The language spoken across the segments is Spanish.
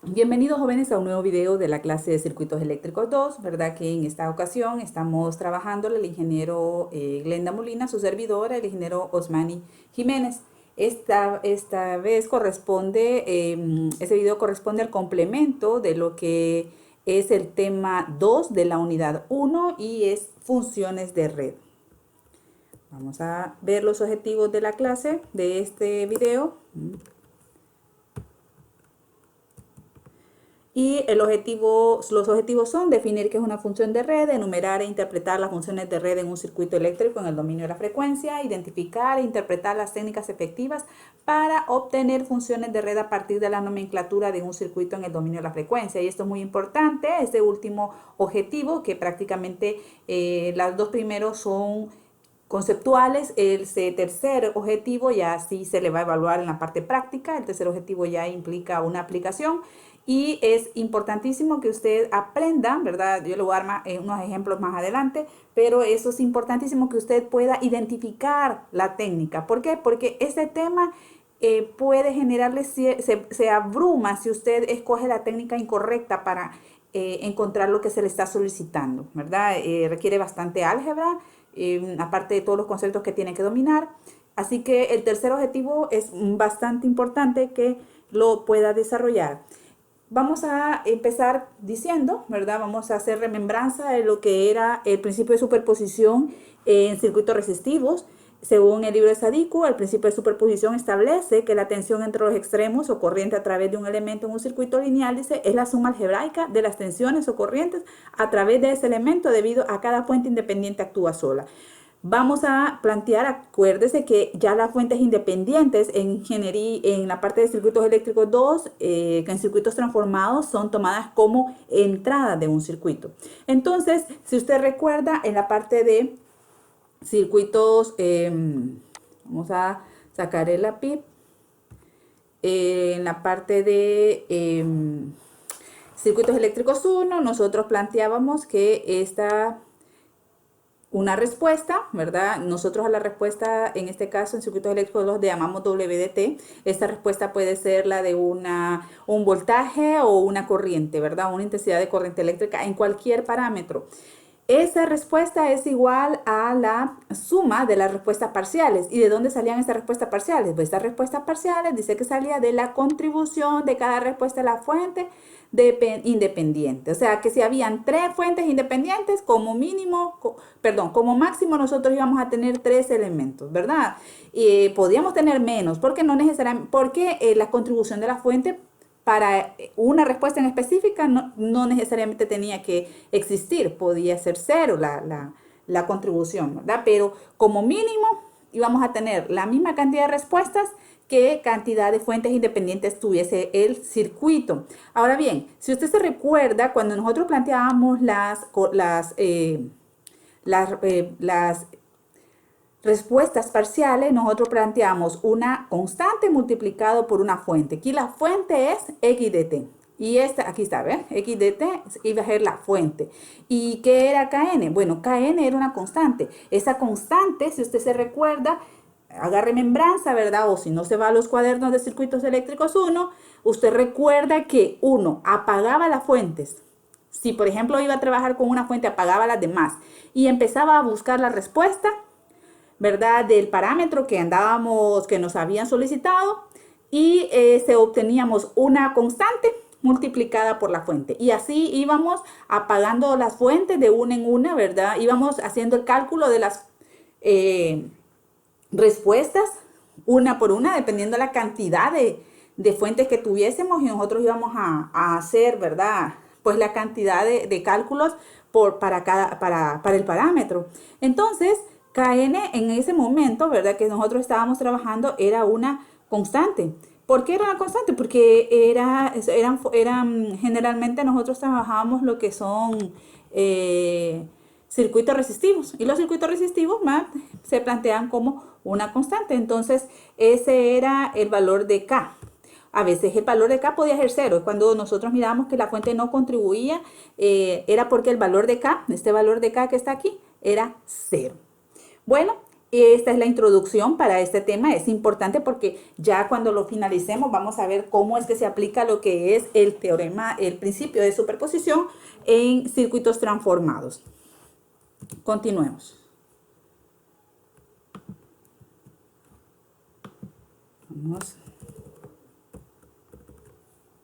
Bienvenidos jóvenes a un nuevo video de la clase de circuitos eléctricos 2, ¿verdad? Que en esta ocasión estamos trabajando el ingeniero Glenda Molina, su servidora, el ingeniero Osmani Jiménez. Esta vez este video corresponde al complemento de lo que es el tema 2 de la unidad 1 y es funciones de red. Vamos a ver los objetivos de la clase de este video. Y los objetivos son definir qué es una función de red, enumerar e interpretar las funciones de red en un circuito eléctrico en el dominio de la frecuencia, identificar e interpretar las técnicas efectivas para obtener funciones de red a partir de la nomenclatura de un circuito en el dominio de la frecuencia. Y esto es muy importante, este último objetivo, que prácticamente los dos primeros son conceptuales. El tercer objetivo ya sí se le va a evaluar en la parte práctica. El tercer objetivo ya implica una aplicación. Y es importantísimo que usted aprenda, ¿verdad? Yo le voy a dar unos ejemplos más adelante, pero eso es importantísimo que usted pueda identificar la técnica. ¿Por qué? Porque este tema puede generarle, se abruma si usted escoge la técnica incorrecta para encontrar lo que se le está solicitando, ¿verdad? Requiere bastante álgebra, aparte de todos los conceptos que tiene que dominar. Así que el tercer objetivo es bastante importante que lo pueda desarrollar. Vamos a empezar diciendo, ¿verdad? Vamos a hacer remembranza de lo que era el principio de superposición en circuitos resistivos. Según el libro de Sadiku, el principio de superposición establece que la tensión entre los extremos o corriente a través de un elemento en un circuito lineal, dice, es la suma algebraica de las tensiones o corrientes a través de ese elemento debido a cada fuente independiente actúa sola. Vamos a plantear, acuérdese que ya las fuentes independientes en ingeniería, en la parte de circuitos eléctricos 2, que en circuitos transformados son tomadas como entrada de un circuito. Entonces, si usted recuerda, en la parte de circuitos, vamos a sacar el lápiz, en la parte de circuitos eléctricos 1, nosotros planteábamos que una respuesta, ¿verdad? Nosotros a la respuesta, en este caso en circuitos eléctricos los llamamos WDT. Esta respuesta puede ser la de un voltaje o una corriente, ¿verdad? Una intensidad de corriente eléctrica en cualquier parámetro. Esa respuesta es igual a la suma de las respuestas parciales. ¿Y de dónde salían estas respuestas parciales? Pues estas respuestas parciales dice que salía de la contribución de cada respuesta a la fuente independiente. O sea que si habían tres fuentes independientes, como máximo nosotros íbamos a tener tres elementos, ¿verdad? Y podíamos tener menos, porque no necesariamente, porque la contribución de la fuente para una respuesta en específica no necesariamente tenía que existir, podía ser cero la contribución, ¿verdad? Pero como mínimo íbamos a tener la misma cantidad de respuestas que cantidad de fuentes independientes tuviese el circuito. Ahora bien, si usted se recuerda, cuando nosotros planteábamos las respuestas parciales, nosotros planteamos una constante multiplicado por una fuente. Aquí la fuente es x de t. Y aquí está, ¿ves? X de t iba a ser la fuente. ¿Y qué era Kn? Bueno, Kn era una constante. Esa constante, si usted se recuerda, haga remembranza, ¿verdad? O si no se va a los cuadernos de circuitos eléctricos 1, usted recuerda que uno apagaba las fuentes. Si, por ejemplo, iba a trabajar con una fuente, apagaba las demás y empezaba a buscar la respuesta, ¿verdad? Del parámetro que nos habían solicitado y obteníamos una constante multiplicada por la fuente. Y así íbamos apagando las fuentes de una en una, ¿verdad? Íbamos haciendo el cálculo de las respuestas una por una, dependiendo de la cantidad de fuentes que tuviésemos, y nosotros íbamos a hacer, ¿verdad? Pues la cantidad de cálculos para el parámetro. Entonces, Kn en ese momento, ¿verdad? Que nosotros estábamos trabajando era una constante. ¿Por qué era una constante? Porque generalmente nosotros trabajábamos lo que son circuitos resistivos. Y los circuitos resistivos se plantean como una constante. Entonces, ese era el valor de K. A veces el valor de K podía ser cero. Cuando nosotros mirábamos que la fuente no contribuía, era porque el valor de K, este valor de K que está aquí, era cero. Bueno, esta es la introducción para este tema. Es importante porque ya cuando lo finalicemos vamos a ver cómo es que se aplica lo que es el teorema, el principio de superposición en circuitos transformados. Continuemos. Vamos.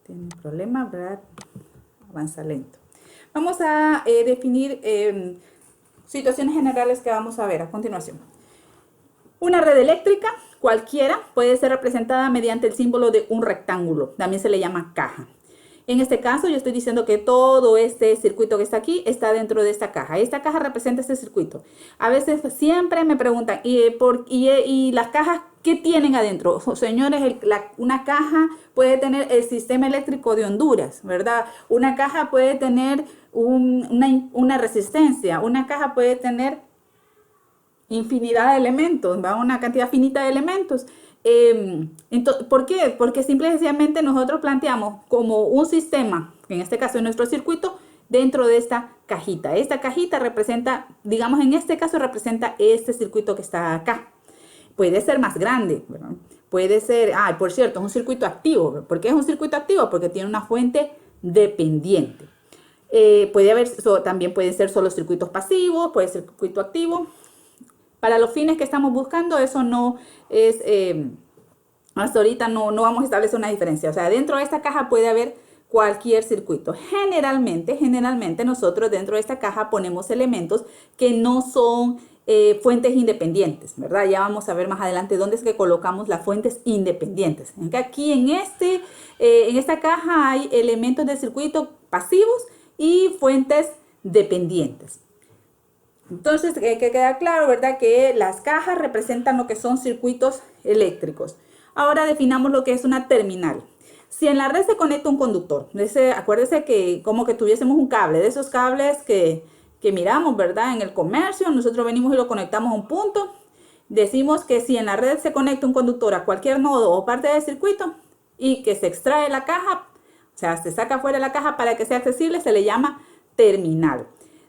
Tiene un problema, ¿verdad? Avanza lento. Vamos a definir situaciones generales que vamos a ver a continuación. Una red eléctrica cualquiera puede ser representada mediante el símbolo de un rectángulo. También se le llama caja. En este caso yo estoy diciendo que todo este circuito que está aquí está dentro de esta caja. Esta caja representa este circuito. A veces siempre me preguntan, ¿y las cajas qué tienen adentro? Señores, una caja puede tener el sistema eléctrico de Honduras, ¿verdad? Una caja puede tener una resistencia. Una caja puede tener infinidad de elementos, ¿va? Una cantidad finita de elementos. Entonces, ¿por qué? Porque simple y sencillamente nosotros planteamos como un sistema, en este caso nuestro circuito, dentro de esta cajita. Esta cajita representa, digamos en este caso representa este circuito que está acá. Puede ser más grande, ¿verdad? Puede ser, por cierto, es un circuito activo. ¿Por qué es un circuito activo? Porque tiene una fuente dependiente. También pueden ser solo circuitos pasivos, puede ser circuito activo. Para los fines que estamos buscando, eso no es, hasta ahorita no vamos a establecer una diferencia. O sea, dentro de esta caja puede haber cualquier circuito. Generalmente nosotros dentro de esta caja ponemos elementos que no son fuentes independientes, ¿verdad? Ya vamos a ver más adelante dónde es que colocamos las fuentes independientes. Aquí en esta caja hay elementos de circuito pasivos y fuentes dependientes. Entonces, hay que quedar claro, ¿verdad? Que las cajas representan lo que son circuitos eléctricos. Ahora definamos lo que es una terminal. Si en la red se conecta un conductor, acuérdese que como que tuviésemos un cable, de esos cables que miramos, ¿verdad? En el comercio, nosotros venimos y lo conectamos a un punto. Decimos que si en la red se conecta un conductor a cualquier nodo o parte del circuito y que se extrae la caja, o sea, se saca fuera de la caja para que sea accesible, se le llama terminal.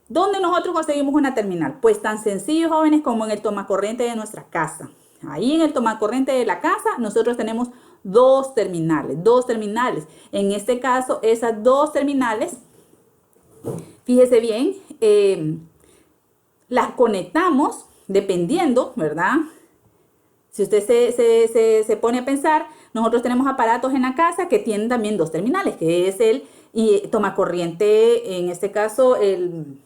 ¿Dónde nosotros conseguimos una terminal? Pues tan sencillo, jóvenes, como en el tomacorriente de nuestra casa. Ahí en el tomacorriente de la casa nosotros tenemos dos terminales. En este caso, esas dos terminales, fíjese bien, las conectamos dependiendo, ¿verdad? Si usted se pone a pensar, nosotros tenemos aparatos en la casa que tienen también dos terminales, que es el tomacorriente, en este caso el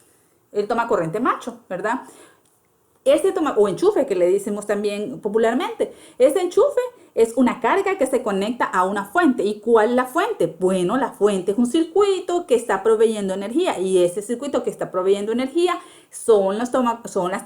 tomacorriente macho, ¿verdad? O enchufe, que le decimos también popularmente. Ese enchufe es una carga que se conecta a una fuente. ¿Y cuál es la fuente? Bueno, la fuente es un circuito que está proveyendo energía. Y ese circuito que está proveyendo energía son las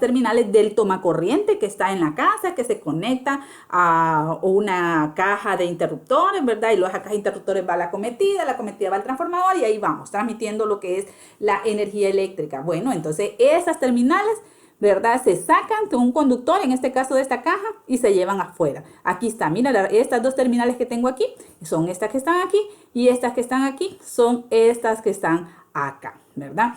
terminales del tomacorriente que está en la casa, que se conecta a una caja de interruptores, ¿verdad? Y luego a caja de interruptores va la cometida va al transformador y ahí vamos, transmitiendo lo que es la energía eléctrica. Bueno, entonces esas terminales, ¿verdad? Se sacan de un conductor, en este caso de esta caja, y se llevan afuera. Aquí está, mira, estas dos terminales que tengo aquí son estas que están aquí y estas que están aquí son estas que están acá, ¿verdad?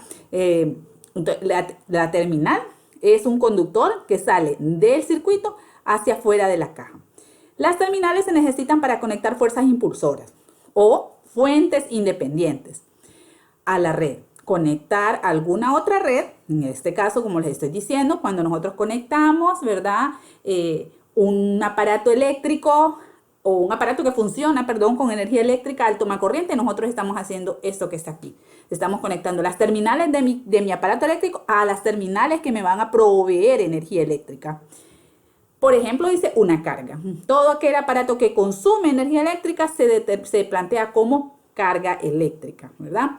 La terminal es un conductor que sale del circuito hacia afuera de la caja. Las terminales se necesitan para conectar fuerzas impulsoras o fuentes independientes a la red. Conectar alguna otra red, en este caso, como les estoy diciendo, cuando nosotros conectamos, ¿verdad? Un aparato eléctrico o un aparato que funciona, con energía eléctrica al tomacorriente, nosotros estamos haciendo esto que está aquí. Estamos conectando las terminales de mi aparato eléctrico a las terminales que me van a proveer energía eléctrica. Por ejemplo, dice una carga. Todo aquel aparato que consume energía eléctrica se plantea como carga eléctrica, ¿verdad?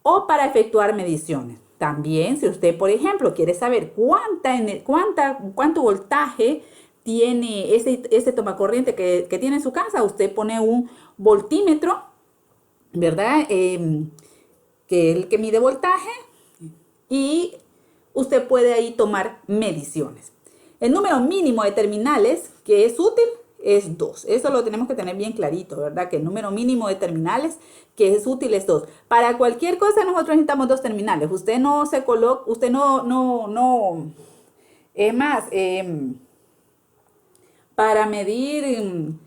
O para efectuar mediciones. También, si usted, por ejemplo, quiere saber cuánto voltaje tiene ese tomacorriente que tiene en su casa, usted pone un voltímetro, ¿verdad? Que es el que mide voltaje y usted puede ahí tomar mediciones. El número mínimo de terminales que es útil es 2. Eso lo tenemos que tener bien clarito, ¿verdad? Que el número mínimo de terminales que es útil es 2. Para cualquier cosa nosotros necesitamos 2 terminales. Usted no se coloca, usted no, es más, Para medir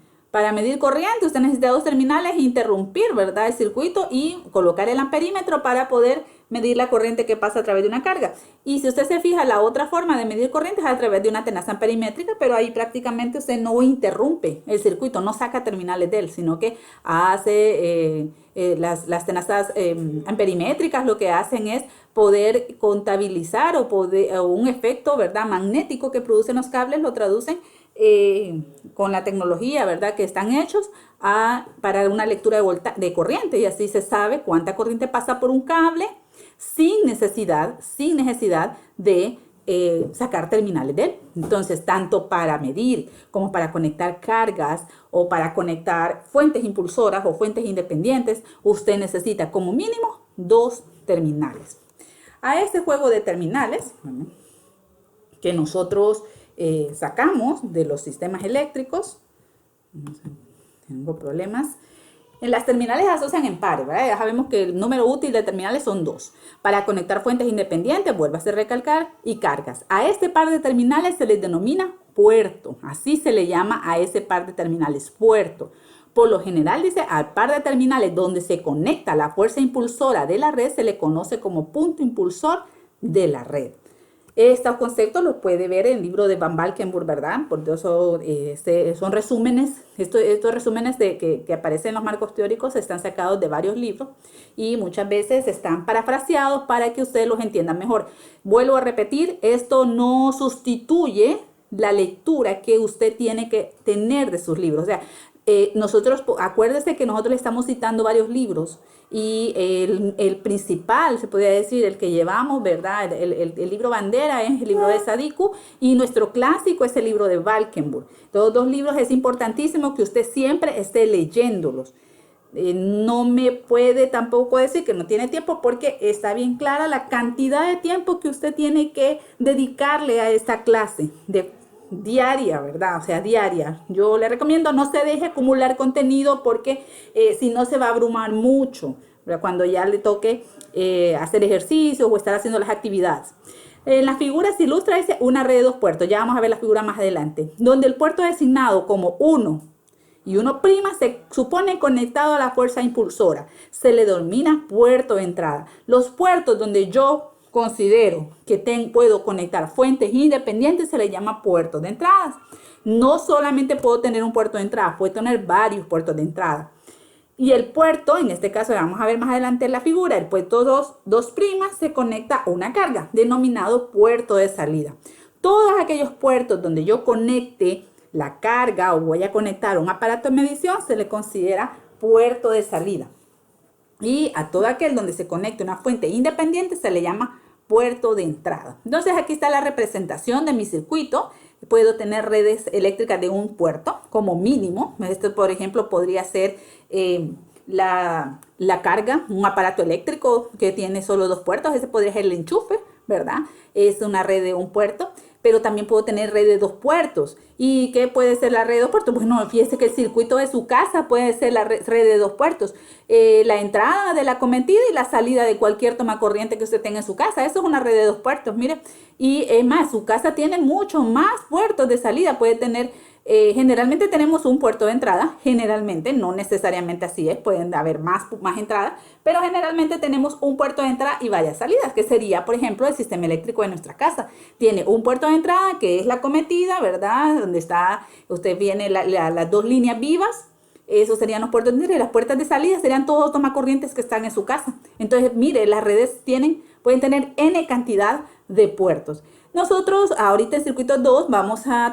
corriente, usted necesita dos terminales e interrumpir, ¿verdad?, el circuito y colocar el amperímetro para poder medir la corriente que pasa a través de una carga. Y si usted se fija, la otra forma de medir corriente es a través de una tenaza amperimétrica, pero ahí prácticamente usted no interrumpe el circuito, no saca terminales de él, sino que hace las tenazas amperimétricas, lo que hacen es poder contabilizar o un efecto, ¿verdad?, magnético que producen los cables, lo traducen con la tecnología, ¿verdad?, que están hechos para una lectura de corriente, y así se sabe cuánta corriente pasa por un cable sin necesidad de sacar terminales de él. Entonces, tanto para medir como para conectar cargas o para conectar fuentes impulsoras o fuentes independientes, usted necesita como mínimo dos terminales. A este juego de terminales, que nosotros sacamos de los sistemas eléctricos, tengo problemas. En las terminales se asocian en pares, ¿verdad? Ya sabemos que el número útil de terminales son 2. Para conectar fuentes independientes, vuélvase a recalcar, y cargas. A este par de terminales se les denomina puerto. Así se le llama a ese par de terminales, puerto. Por lo general, dice, al par de terminales donde se conecta la fuerza impulsora de la red se le conoce como punto impulsor de la red. Estos conceptos los puede ver en el libro de Van Valkenburg, ¿verdad? Por eso son resúmenes, estos resúmenes que aparecen en los marcos teóricos están sacados de varios libros y muchas veces están parafraseados para que ustedes los entiendan mejor. Vuelvo a repetir, esto no sustituye la lectura que usted tiene que tener de sus libros. O sea, acuérdese que nosotros le estamos citando varios libros y el principal, se podría decir, el que llevamos, ¿verdad? El libro bandera es el libro de Sadiku y nuestro clásico es el libro de Valkenburg. Todos dos libros es importantísimo que usted siempre esté leyéndolos. No me puede tampoco decir que no tiene tiempo porque está bien clara la cantidad de tiempo que usted tiene que dedicarle a esta clase diaria, ¿verdad? O sea, diaria. Yo le recomiendo no se deje acumular contenido porque si no se va a abrumar mucho, ¿verdad?, cuando ya le toque hacer ejercicios o estar haciendo las actividades. En la figura se ilustra dice, una red de dos puertos. Ya vamos a ver la figura más adelante. Donde el puerto designado como 1 y 1' se supone conectado a la fuerza impulsora. Se le denomina puerto de entrada. Los puertos donde yo considero que puedo conectar fuentes independientes se le llama puertos de entrada. No solamente puedo tener un puerto de entrada, puedo tener varios puertos de entrada. Y el puerto, en este caso vamos a ver más adelante en la figura, el puerto 2' se conecta a una carga, denominado puerto de salida. Todos aquellos puertos donde yo conecte la carga o voy a conectar un aparato de medición se le considera puerto de salida. Y a todo aquel donde se conecte una fuente independiente se le llama puerto de entrada. Entonces aquí está la representación de mi circuito. Puedo tener redes eléctricas de un puerto como mínimo. Esto, por ejemplo, podría ser la carga, un aparato eléctrico que tiene solo 2 puertos. Ese podría ser el enchufe, ¿verdad? Es una red de un puerto. Pero también puedo tener red de 2 puertos. ¿Y qué puede ser la red de 2 puertos? Bueno, fíjese que el circuito de su casa puede ser la red de 2 puertos. La entrada de la cometida y la salida de cualquier toma corriente que usted tenga en su casa. Eso es una red de 2 puertos, mire. Y es más, su casa tiene mucho más puertos de salida. Puede tener, generalmente tenemos un puerto de entrada. Generalmente, no necesariamente así es. Pueden haber más entradas. Pero generalmente tenemos un puerto de entrada y varias salidas. Que sería, por ejemplo, el sistema eléctrico de nuestra casa. Tiene un puerto de entrada que es la cometida, ¿verdad? Donde está, usted viene las 2 líneas vivas. Esos serían los puertos de entrada y las puertas de salida serían todos tomacorrientes que están en su casa. Entonces, mire, las redes pueden tener N cantidad de puertos. Nosotros ahorita en circuito 2 vamos a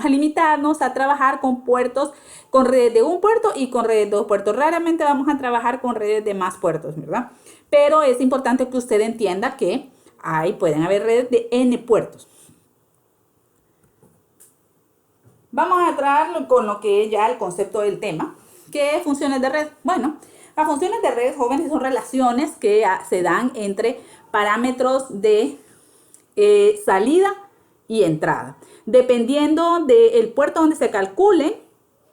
limitarnos a trabajar con puertos, con redes de un puerto y con redes de 2 puertos. Raramente vamos a trabajar con redes de más puertos, ¿verdad? Pero es importante que usted entienda que pueden haber redes de N puertos. Vamos a entrar con lo que es ya el concepto del tema. ¿Qué es funciones de red? Bueno, las funciones de red, jóvenes, son relaciones que se dan entre parámetros de salida y entrada. Dependiendo del puerto donde se calculen,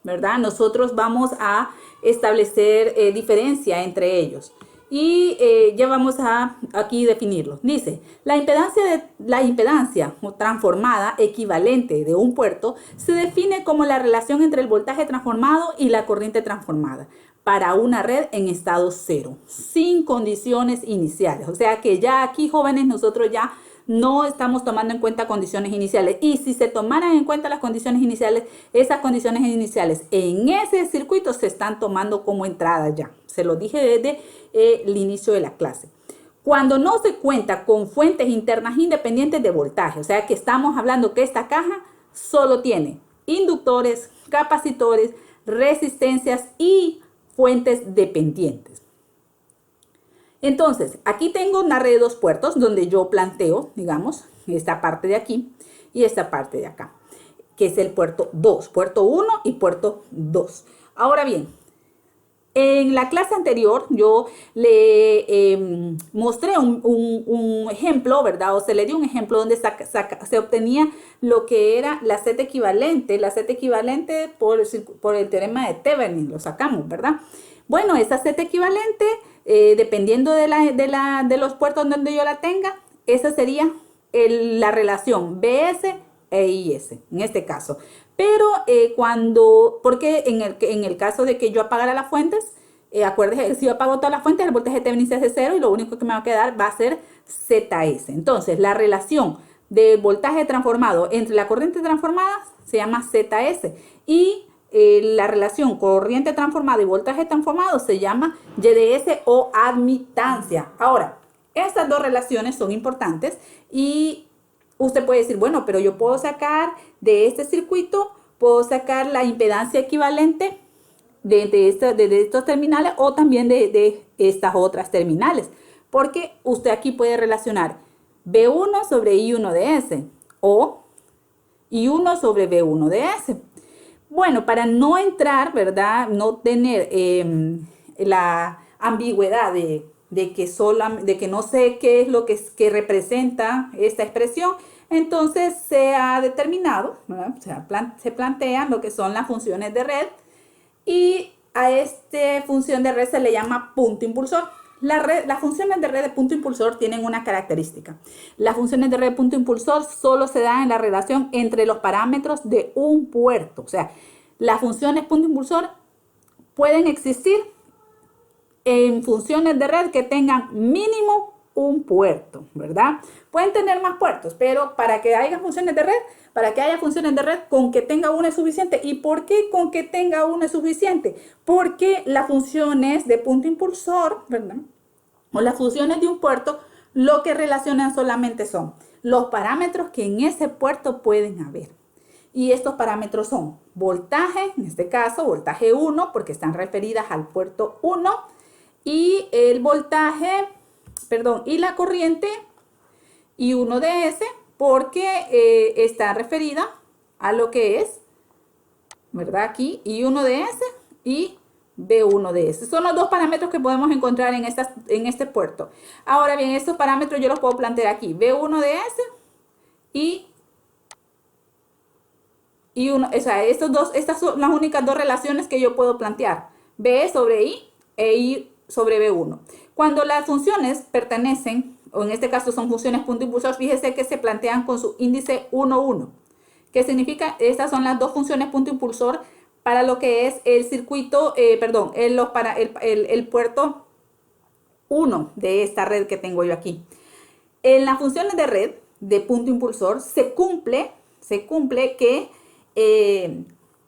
¿verdad? Nosotros vamos a establecer diferencia entre ellos. Y ya vamos a aquí definirlo. Dice, la impedancia transformada equivalente de un puerto se define como la relación entre el voltaje transformado y la corriente transformada para una red en estado cero, sin condiciones iniciales. O sea que ya aquí, jóvenes, nosotros ya no estamos tomando en cuenta condiciones iniciales. Y si se tomaran en cuenta las condiciones iniciales, esas condiciones iniciales en ese circuito se están tomando como entrada ya. Se lo dije desde el inicio de la clase. Cuando no se cuenta con fuentes internas independientes de voltaje, o sea que estamos hablando que esta caja solo tiene inductores, capacitores, resistencias y fuentes dependientes. Entonces, aquí tengo una red de dos puertos donde yo planteo, digamos, esta parte de aquí y esta parte de acá, que es el puerto 2, puerto 1 y puerto 2. Ahora bien, en la clase anterior yo le mostré un ejemplo, ¿verdad? O se le dio un ejemplo donde se obtenía lo que era la Z equivalente por el teorema de Thevenin, lo sacamos, ¿verdad? Bueno, esa Z equivalente, dependiendo de los puertos donde yo la tenga, esa sería la relación BS e IS, en este caso. Pero porque en el caso de que yo apagara las fuentes, acuérdense, si yo apago todas las fuentes, el voltaje Thevenin se hace cero y lo único que me va a quedar va a ser ZS. Entonces, la relación del voltaje transformado entre la corriente transformada se llama ZS y la relación corriente transformada y voltaje transformado se llama YDS o admitancia. Ahora, estas dos relaciones son importantes y usted puede decir, bueno, pero yo puedo sacar de este circuito, puedo sacar la impedancia equivalente de estos terminales o también de estas otras terminales. Porque usted aquí puede relacionar B1 sobre I1 de S o I1 sobre B1 de S. Bueno, para no entrar, ¿verdad? No tener la ambigüedad de que no sé qué es lo que representa esta expresión, entonces se ha determinado, ¿verdad? Se plantean lo que son las funciones de red y a esta función de red se le llama punto impulsor. Las funciones de red de punto impulsor tienen una característica. Las funciones de red de punto impulsor solo se dan en la relación entre los parámetros de un puerto. O sea, las funciones punto impulsor pueden existir en funciones de red que tengan mínimo un puerto, ¿verdad? Pueden tener más puertos, pero para que haya funciones de red, con que tenga uno es suficiente. ¿Y por qué con que tenga uno es suficiente? Porque las funciones de punto impulsor, ¿verdad? O las funciones de un puerto, lo que relacionan solamente son los parámetros que en ese puerto pueden haber. Y estos parámetros son voltaje, en este caso voltaje 1, porque están referidas al puerto 1, y el voltaje, y la corriente I1 de S, porque está referida a lo que es, ¿verdad? Aquí I1 de S y B1 de S. Son los dos parámetros que podemos encontrar en este puerto. Ahora bien, estos parámetros yo los puedo plantear aquí. B1 de S y uno, o sea, estas son las únicas dos relaciones que yo puedo plantear. B sobre I e I sobre B1. Cuando las funciones pertenecen, o en este caso son funciones punto impulsor, fíjese que se plantean con su índice 1, 1. ¿Qué significa? Estas son las dos funciones punto impulsor para lo que es el circuito, el puerto 1 de esta red que tengo yo aquí. En las funciones de red de punto impulsor se cumple que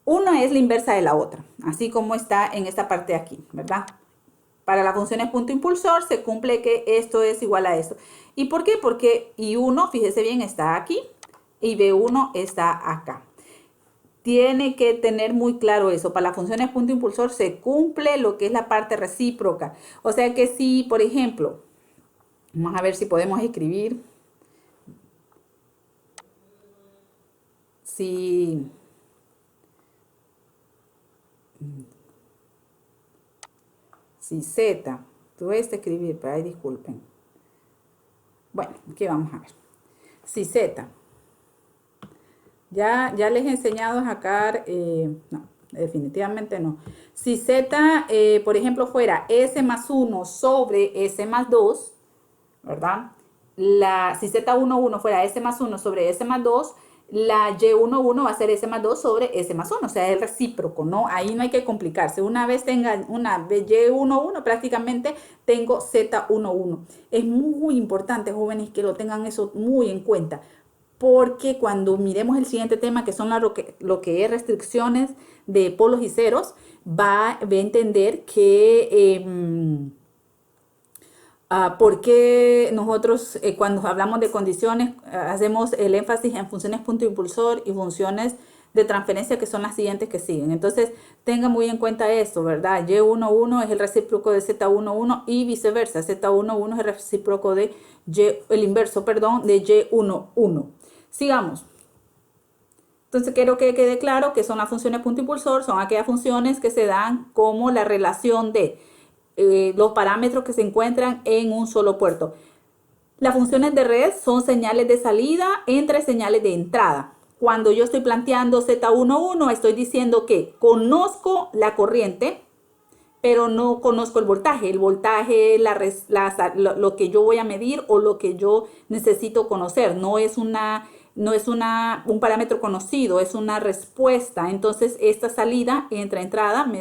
una es la inversa de la otra, así como está en esta parte de aquí, ¿verdad? Para la función de punto impulsor se cumple que esto es igual a esto. ¿Y por qué? Porque I1, fíjese bien, está aquí y B1 está acá. Tiene que tener muy claro eso. Para la función de punto impulsor se cumple lo que es la parte recíproca. O sea que si, por ejemplo, vamos a ver si podemos escribir. Si Z, tuve que escribir, pero ahí disculpen. Bueno, aquí vamos a ver. Si Z, ya les he enseñado a sacar, no, definitivamente no. Si Z, por ejemplo, fuera S más 1 sobre S más 2, ¿verdad? Si Z11 fuera S más 1 sobre S más 2, la Y11 va a ser S más 2 sobre S más 1, o sea, es recíproco, ¿no? Ahí no hay que complicarse. Una vez tenga una Y11, prácticamente tengo Z11. Es muy importante, jóvenes, que lo tengan eso muy en cuenta, porque cuando miremos el siguiente tema, que son lo que es restricciones de polos y ceros, va a entender que por qué nosotros cuando hablamos de condiciones hacemos el énfasis en funciones punto impulsor y funciones de transferencia, que son las siguientes que siguen. Entonces, tengan muy en cuenta esto, ¿verdad? Y11 es el recíproco de Z11 y viceversa. Z11 es el recíproco de el inverso, perdón, de Y11. Sigamos. Entonces quiero que quede claro que son las funciones punto impulsor, son aquellas funciones que se dan como la relación de los parámetros que se encuentran en un solo puerto. Las funciones de red son señales de salida entre señales de entrada. Cuando yo estoy planteando Z11, estoy diciendo que conozco la corriente, pero no conozco el voltaje. El voltaje es lo que yo voy a medir o lo que yo necesito conocer. No es un parámetro conocido, es una respuesta. Entonces, esta salida entre entrada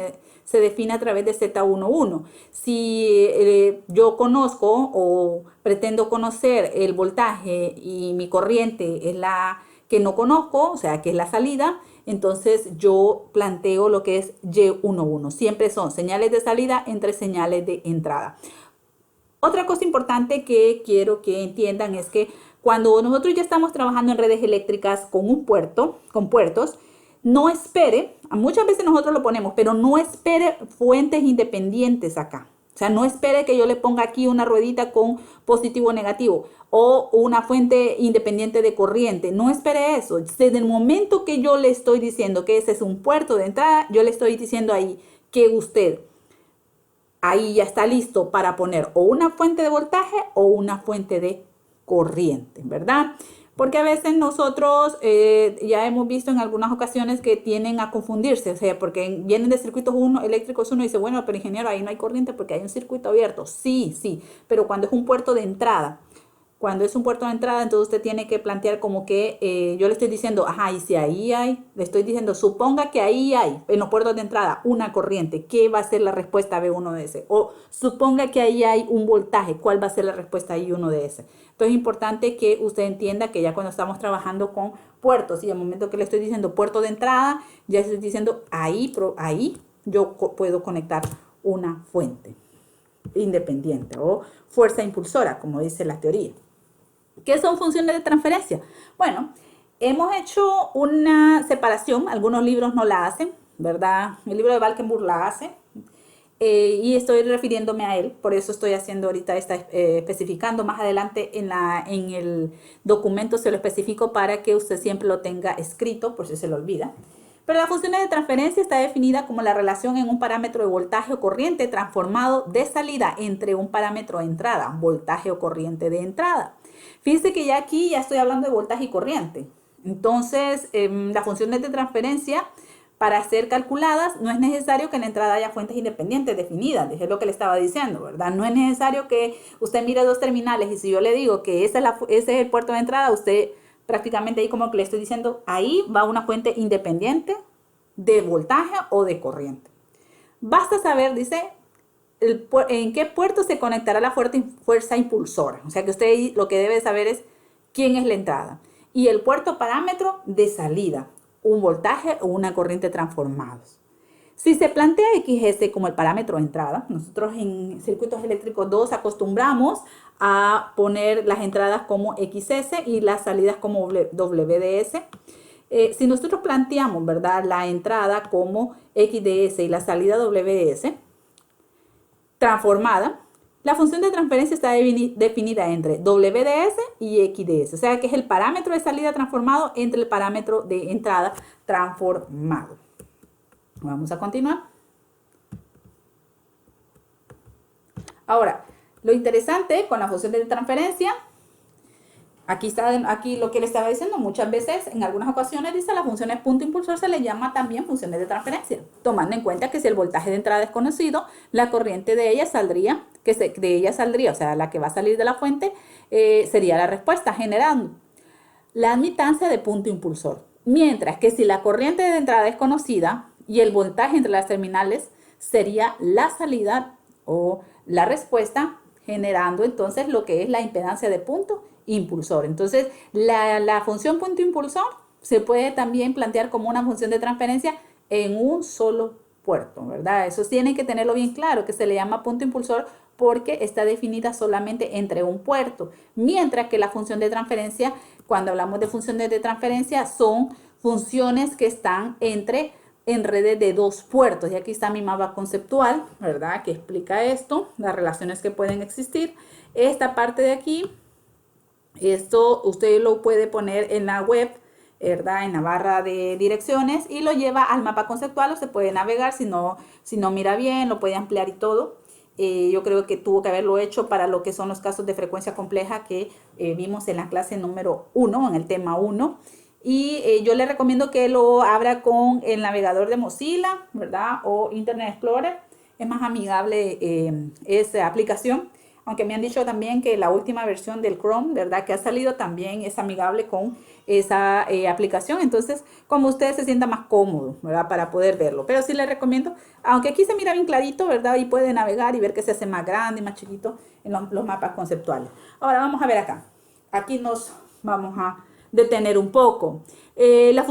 se define a través de Z11. Si yo conozco o pretendo conocer el voltaje y mi corriente es la que no conozco, o sea, que es la salida, entonces yo planteo lo que es Y11. Siempre son señales de salida entre señales de entrada. Otra cosa importante que quiero que entiendan es que cuando nosotros ya estamos trabajando en redes eléctricas con puertos, no espere, muchas veces nosotros lo ponemos, pero no espere fuentes independientes acá. O sea, no espere que yo le ponga aquí una ruedita con positivo o negativo o una fuente independiente de corriente. No espere eso. Desde el momento que yo le estoy diciendo que ese es un puerto de entrada, yo le estoy diciendo ahí que usted ahí ya está listo para poner o una fuente de voltaje o una fuente de corriente, ¿verdad? Porque a veces nosotros ya hemos visto en algunas ocasiones que tienden a confundirse, o sea, porque vienen de circuitos eléctricos uno y dice, bueno, pero ingeniero, ahí no hay corriente porque hay un circuito abierto. Sí, sí, pero cuando es un puerto de entrada, entonces usted tiene que plantear como que yo le estoy diciendo, ajá, y si ahí hay, le estoy diciendo, suponga que ahí hay, en los puertos de entrada, una corriente, ¿qué va a ser la respuesta B1 de ese? O suponga que ahí hay un voltaje, ¿cuál va a ser la respuesta I1 de ese? Entonces es importante que usted entienda que ya cuando estamos trabajando con puertos y al momento que le estoy diciendo puerto de entrada, ya estoy diciendo ahí yo puedo conectar una fuente independiente o fuerza impulsora, como dice la teoría. ¿Qué son funciones de transferencia? Bueno, hemos hecho una separación, algunos libros no la hacen, ¿verdad? El libro de Valkenburg la hace y estoy refiriéndome a él, por eso estoy haciendo ahorita especificando. Más adelante en el documento se lo especifico para que usted siempre lo tenga escrito por si se lo olvida. Pero la función de transferencia está definida como la relación en un parámetro de voltaje o corriente transformado de salida entre un parámetro de entrada, voltaje o corriente de entrada. Fíjense que ya aquí ya estoy hablando de voltaje y corriente. Entonces, las funciones de transferencia, para ser calculadas, no es necesario que en la entrada haya fuentes independientes definidas, es lo que le estaba diciendo, ¿verdad? No es necesario que usted mire dos terminales y si yo le digo que ese es el puerto de entrada, usted prácticamente ahí como que le estoy diciendo, ahí va una fuente independiente de voltaje o de corriente. Basta saber, dice, en qué puerto se conectará la fuerza impulsora. O sea que usted lo que debe saber es quién es la entrada. Y el puerto parámetro de salida, un voltaje o una corriente transformados. Si se plantea XS como el parámetro de entrada, nosotros en circuitos eléctricos 2 acostumbramos a poner las entradas como XS y las salidas como WDS. Si nosotros planteamos, ¿verdad?, la entrada como XDS y la salida WDS transformada, la función de transferencia está definida entre WDS y XDS, o sea que es el parámetro de salida transformado entre el parámetro de entrada transformado. Vamos a continuar. Ahora, lo interesante con la función de transferencia Aquí está, aquí lo que le estaba diciendo, muchas veces, en algunas ocasiones, dice las funciones punto impulsor se le llama también funciones de transferencia, tomando en cuenta que si el voltaje de entrada es conocido, la corriente de ella saldría, o sea, la que va a salir de la fuente, sería la respuesta, generando la admitancia de punto impulsor. Mientras que si la corriente de entrada es conocida y el voltaje entre las terminales sería la salida o la respuesta, generando entonces lo que es la impedancia de punto impulsor. Entonces, la función punto impulsor se puede también plantear como una función de transferencia en un solo puerto, ¿verdad? Eso tienen que tenerlo bien claro, que se le llama punto impulsor porque está definida solamente entre un puerto, mientras que la función de transferencia, cuando hablamos de funciones de transferencia, son funciones que están en redes de dos puertos. Y aquí está mi mapa conceptual, ¿verdad? Que explica esto, las relaciones que pueden existir. Esta parte de aquí, esto usted lo puede poner en la web, ¿verdad? En la barra de direcciones y lo lleva al mapa conceptual o se puede navegar si no mira bien, lo puede ampliar y todo. Yo creo que tuvo que haberlo hecho para lo que son los casos de frecuencia compleja que vimos en la clase número 1, en el tema 1. Y yo le recomiendo que lo abra con el navegador de Mozilla, ¿verdad? O Internet Explorer. Es más amigable esa aplicación. Aunque me han dicho también que la última versión del Chrome, ¿verdad? Que ha salido también es amigable con esa aplicación. Entonces, como usted se sienta más cómodo, ¿verdad? Para poder verlo. Pero sí le recomiendo, aunque aquí se mira bien clarito, ¿verdad? Y puede navegar y ver que se hace más grande y más chiquito en los mapas conceptuales. Ahora vamos a ver acá. Aquí nos vamos a detener un poco. Estas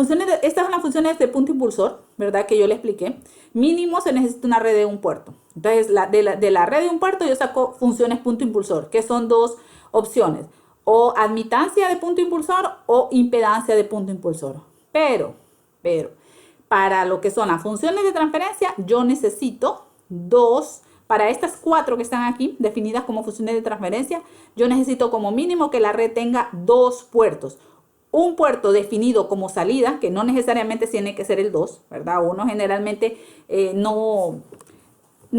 son las funciones de punto impulsor, ¿verdad? Que yo le expliqué. Mínimo se necesita una red de un puerto. Entonces, de la red de un puerto yo saco funciones punto impulsor, que son dos opciones. O admitancia de punto impulsor o impedancia de punto impulsor. Pero, para lo que son las funciones de transferencia, yo necesito dos. Para estas cuatro que están aquí, definidas como funciones de transferencia, yo necesito como mínimo que la red tenga dos puertos. Un puerto definido como salida, que no necesariamente tiene que ser el 2, ¿verdad? Uno generalmente no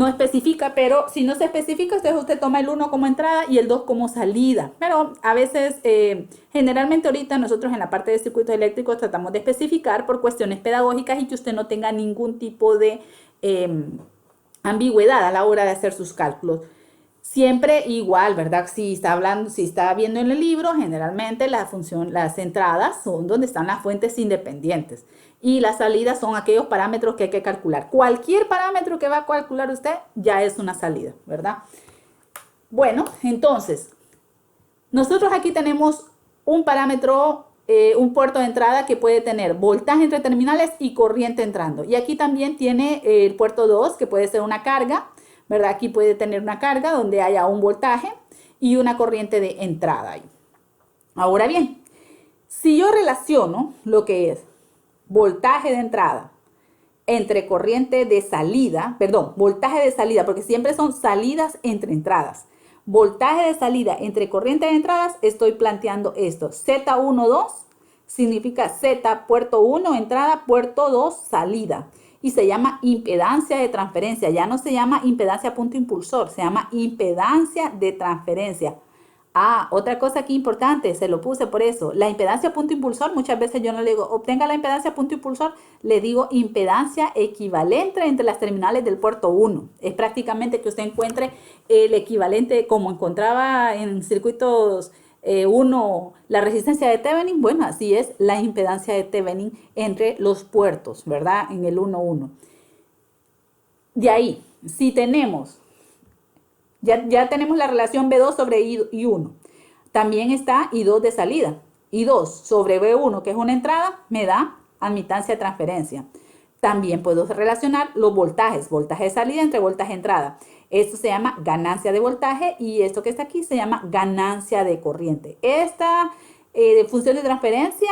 especifica, pero si no se especifica, entonces usted toma el 1 como entrada y el 2 como salida. Pero a veces, generalmente ahorita nosotros en la parte de circuitos eléctricos tratamos de especificar por cuestiones pedagógicas y que usted no tenga ningún tipo de ambigüedad a la hora de hacer sus cálculos. Siempre igual, ¿verdad? Si está viendo en el libro, generalmente las entradas son donde están las fuentes independientes y las salidas son aquellos parámetros que hay que calcular. Cualquier parámetro que va a calcular usted ya es una salida, ¿verdad? Bueno, entonces, nosotros aquí tenemos un parámetro, un puerto de entrada que puede tener voltaje entre terminales y corriente entrando. Y aquí también tiene el puerto 2, que puede ser una carga, ¿verdad? Aquí puede tener una carga donde haya un voltaje y una corriente de entrada ahí. Ahora bien, si yo relaciono lo que es voltaje de entrada entre corriente de salida, perdón, voltaje de salida, porque siempre son salidas entre entradas. Voltaje de salida entre corriente de entradas, estoy planteando esto. Z12 significa Z, puerto 1, entrada, puerto 2, salida. Y se llama impedancia de transferencia. Ya no se llama impedancia punto impulsor, se llama impedancia de transferencia. Ah, otra cosa aquí importante, se lo puse por eso. La impedancia punto impulsor, muchas veces yo no le digo obtenga la impedancia punto impulsor, le digo impedancia equivalente entre las terminales del puerto 1. Es prácticamente que usted encuentre el equivalente como encontraba en circuitos 1, la resistencia de Thevenin. Bueno, así es la impedancia de Thevenin entre los puertos, ¿verdad? En el 1,1. De ahí, si tenemos... Ya tenemos la relación B2 sobre I1. También está I2 de salida. I2 sobre B1, que es una entrada, me da admitancia de transferencia. También puedo relacionar los voltajes. Voltaje de salida entre voltaje de entrada. Esto se llama ganancia de voltaje y esto que está aquí se llama ganancia de corriente. Esta función de transferencia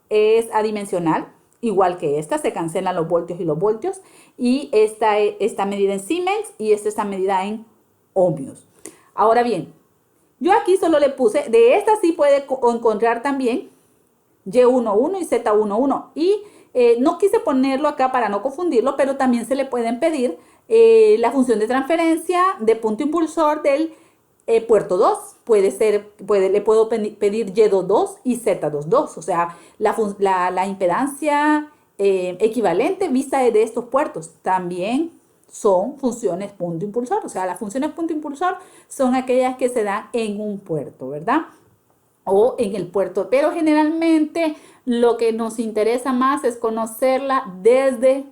es adimensional. Igual que esta, se cancelan los voltios y los voltios. Y esta está medida en Siemens y esta está medida en ohmios. Ahora bien, yo aquí solo le puse, de esta sí puede encontrar también Y11 y Z11. Y no quise ponerlo acá para no confundirlo, pero también se le pueden pedir la función de transferencia de punto impulsor del Puerto 2 le puedo pedir Y22 y Z22, o sea, la impedancia equivalente vista de estos puertos también son funciones punto impulsor, o sea, las funciones punto impulsor son aquellas que se dan en un puerto, ¿verdad? O en el puerto, pero generalmente lo que nos interesa más es conocerla desde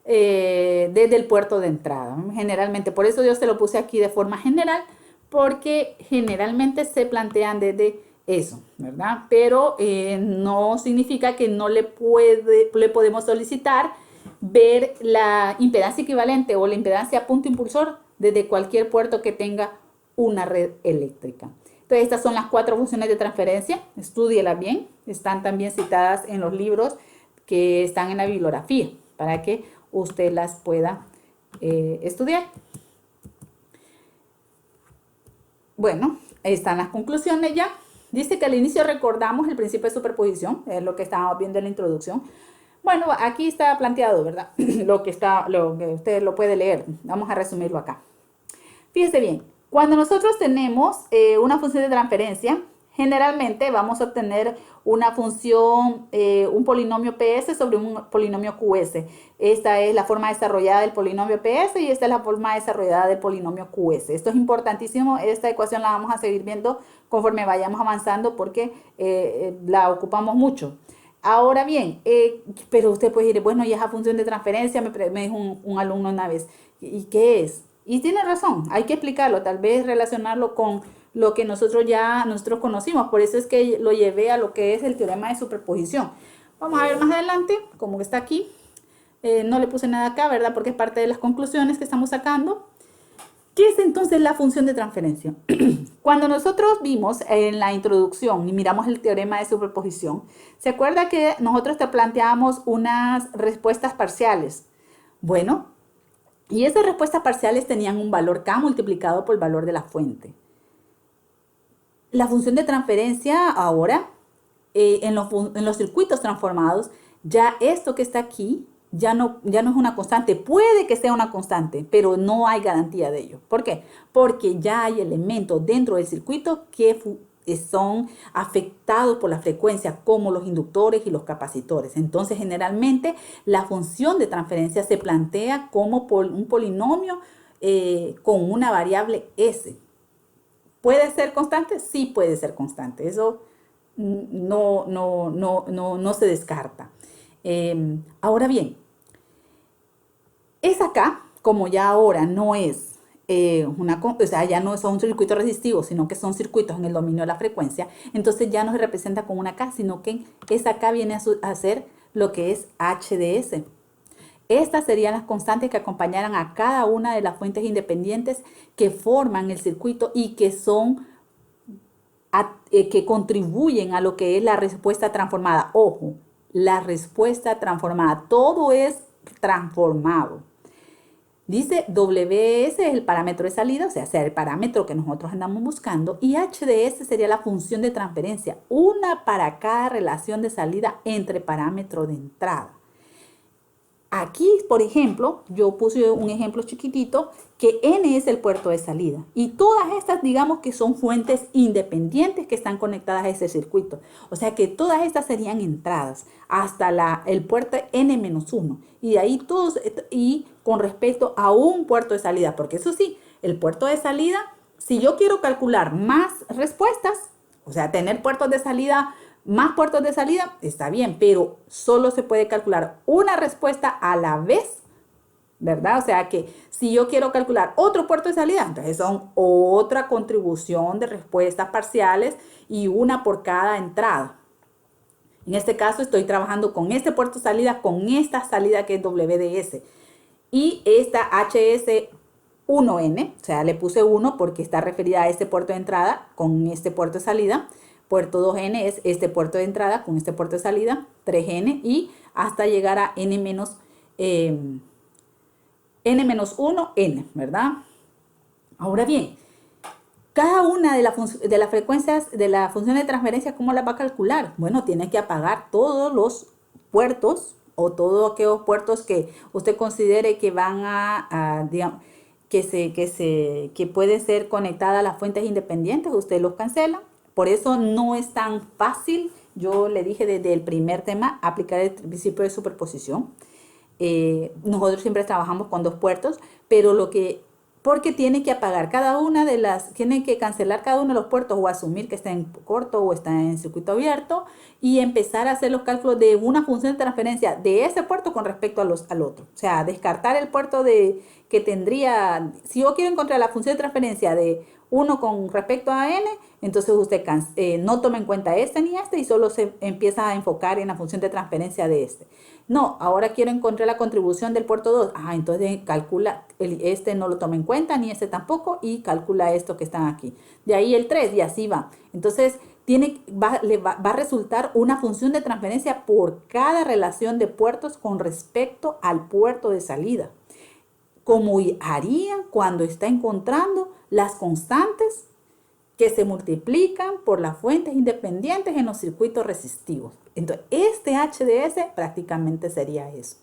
el puerto de entrada, generalmente. Por eso yo se lo puse aquí de forma general, porque generalmente se plantean desde eso, ¿verdad? Pero no significa que no le podemos solicitar ver la impedancia equivalente o la impedancia punto impulsor desde cualquier puerto que tenga una red eléctrica. Entonces, estas son las 4 funciones de transferencia. Estúdielas bien. Están también citadas en los libros que están en la bibliografía para que usted las pueda estudiar. Bueno, están las conclusiones ya. Dice que al inicio recordamos el principio de superposición, es lo que estábamos viendo en la introducción. Bueno, aquí está planteado, ¿verdad? lo que usted lo puede leer. Vamos a resumirlo acá. Fíjese bien, cuando nosotros tenemos una función de transferencia, generalmente vamos a obtener una función, un polinomio PS sobre un polinomio QS. Esta es la forma desarrollada del polinomio PS y esta es la forma desarrollada del polinomio QS. Esto es importantísimo, esta ecuación la vamos a seguir viendo conforme vayamos avanzando porque la ocupamos mucho. Ahora bien, pero usted puede decir, bueno, y esa función de transferencia me dijo un alumno una vez, ¿y qué es? Y tiene razón, hay que explicarlo, tal vez relacionarlo con lo que nosotros conocimos. Por eso es que lo llevé a lo que es el teorema de superposición. Vamos a ver más adelante, como está aquí. No le puse nada acá, ¿verdad? Porque es parte de las conclusiones que estamos sacando. ¿Qué es entonces la función de transferencia? Cuando nosotros vimos en la introducción y miramos el teorema de superposición, ¿se acuerda que nosotros te planteábamos unas respuestas parciales? Bueno, y esas respuestas parciales tenían un valor K multiplicado por el valor de la fuente. La función de transferencia ahora, en los circuitos transformados, ya esto que está aquí ya no es una constante. Puede que sea una constante, pero no hay garantía de ello. ¿Por qué? Porque ya hay elementos dentro del circuito que son afectados por la frecuencia, como los inductores y los capacitores. Entonces, generalmente, la función de transferencia se plantea como un polinomio con una variable S. ¿Puede ser constante? Sí puede ser constante. Eso no se descarta. Ahora bien, es acá, como ya ahora no es o sea, ya no son circuitos resistivos, sino que son circuitos en el dominio de la frecuencia, entonces ya no se representa con una K, sino que esa K viene a ser lo que es HDS. Estas serían las constantes que acompañaran a cada una de las fuentes independientes que forman el circuito y que que contribuyen a lo que es la respuesta transformada. Ojo, la respuesta transformada, todo es transformado. Dice WS es el parámetro de salida, o sea, el parámetro que nosotros andamos buscando, y HDS sería la función de transferencia, una para cada relación de salida entre parámetros de entrada. Aquí, por ejemplo, yo puse un ejemplo chiquitito, que N es el puerto de salida. Y todas estas, digamos que son fuentes independientes que están conectadas a ese circuito. O sea que todas estas serían entradas hasta el puerto N-1. Y de ahí todos, y con respecto a un puerto de salida. Porque eso sí, el puerto de salida, si yo quiero calcular más respuestas, o sea, tener puertos de salida, más puertos de salida, está bien, pero solo se puede calcular una respuesta a la vez, ¿verdad? O sea que si yo quiero calcular otro puerto de salida, entonces son otra contribución de respuestas parciales y una por cada entrada. En este caso estoy trabajando con este puerto de salida, con esta salida que es WDS. Y esta HS1N, o sea, le puse 1 porque está referida a este puerto de entrada con este puerto de salida. Puerto 2N es este puerto de entrada con este puerto de salida, 3N, y hasta llegar a N-1N, ¿verdad? Ahora bien, cada una de las frecuencias de la función de transferencia, ¿cómo la va a calcular? Bueno, tiene que apagar todos los puertos o todos aquellos puertos que usted considere que van digamos, que puede ser conectada a las fuentes independientes, usted los cancela. Por eso no es tan fácil, yo le dije desde el primer tema, aplicar el principio de superposición. Nosotros siempre trabajamos con 2 puertos, pero porque tiene que apagar cada una de tiene que cancelar cada uno de los puertos o asumir que está en corto o está en circuito abierto y empezar a hacer los cálculos de una función de transferencia de ese puerto con respecto al otro. O sea, descartar el puerto que tendría, si yo quiero encontrar la función de transferencia de uno con respecto a n, entonces usted no toma en cuenta este ni este y solo se empieza a enfocar en la función de transferencia de este. No, ahora quiero encontrar la contribución del puerto 2. Entonces calcula, este no lo toma en cuenta, ni este tampoco, y calcula esto que están aquí. De ahí el 3 y así va. Entonces va a resultar una función de transferencia por cada relación de puertos con respecto al puerto de salida, como haría cuando está encontrando las constantes que se multiplican por las fuentes independientes en los circuitos resistivos. Entonces, este HDS prácticamente sería eso.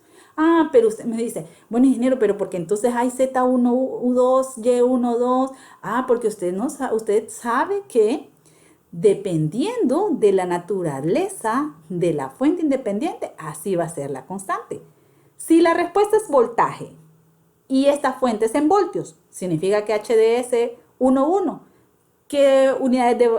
Pero usted me dice, bueno, ingeniero, pero porque entonces hay Z1, U2, Y1, 2. Porque usted sabe que dependiendo de la naturaleza de la fuente independiente, así va a ser la constante. Si la respuesta es voltaje y esta fuente es en voltios, significa que HDS 1,1. ¿Qué unidades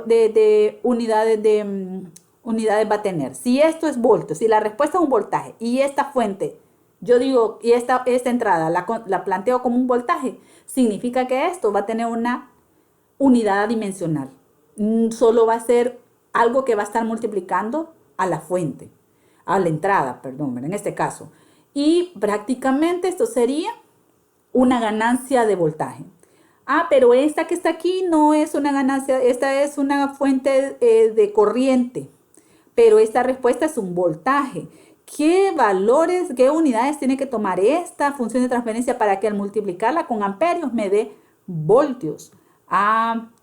va a tener? Si esto es voltios, si la respuesta es un voltaje y esta fuente, yo digo, y esta entrada la planteo como un voltaje, significa que esto va a tener una unidad dimensional. Solo va a ser algo que va a estar multiplicando a la fuente, a la entrada, perdón, en este caso. Y prácticamente esto sería una ganancia de voltaje. Pero esta que está aquí no es una ganancia, esta es una fuente de corriente, pero esta respuesta es un voltaje. ¿Qué valores, qué unidades tiene que tomar esta función de transferencia para que al multiplicarla con amperios me dé voltios?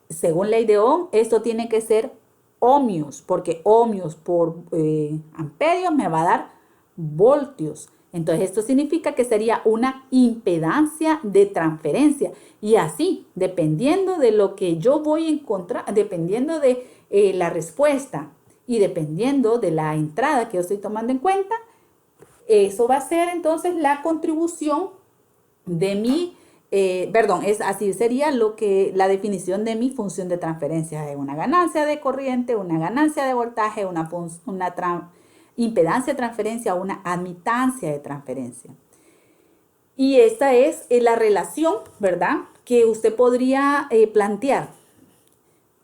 Según ley de Ohm, esto tiene que ser ohmios, porque ohmios por amperios me va a dar voltios. Entonces esto significa que sería una impedancia de transferencia. Y así, dependiendo de lo que yo voy a encontrar, dependiendo de la respuesta y dependiendo de la entrada que yo estoy tomando en cuenta, eso va a ser entonces la contribución de mi, así sería la definición de mi función de transferencia. Es una ganancia de corriente, una ganancia de voltaje, una impedancia de transferencia, una admitancia de transferencia. Y esta es la relación, ¿verdad?, que usted podría plantear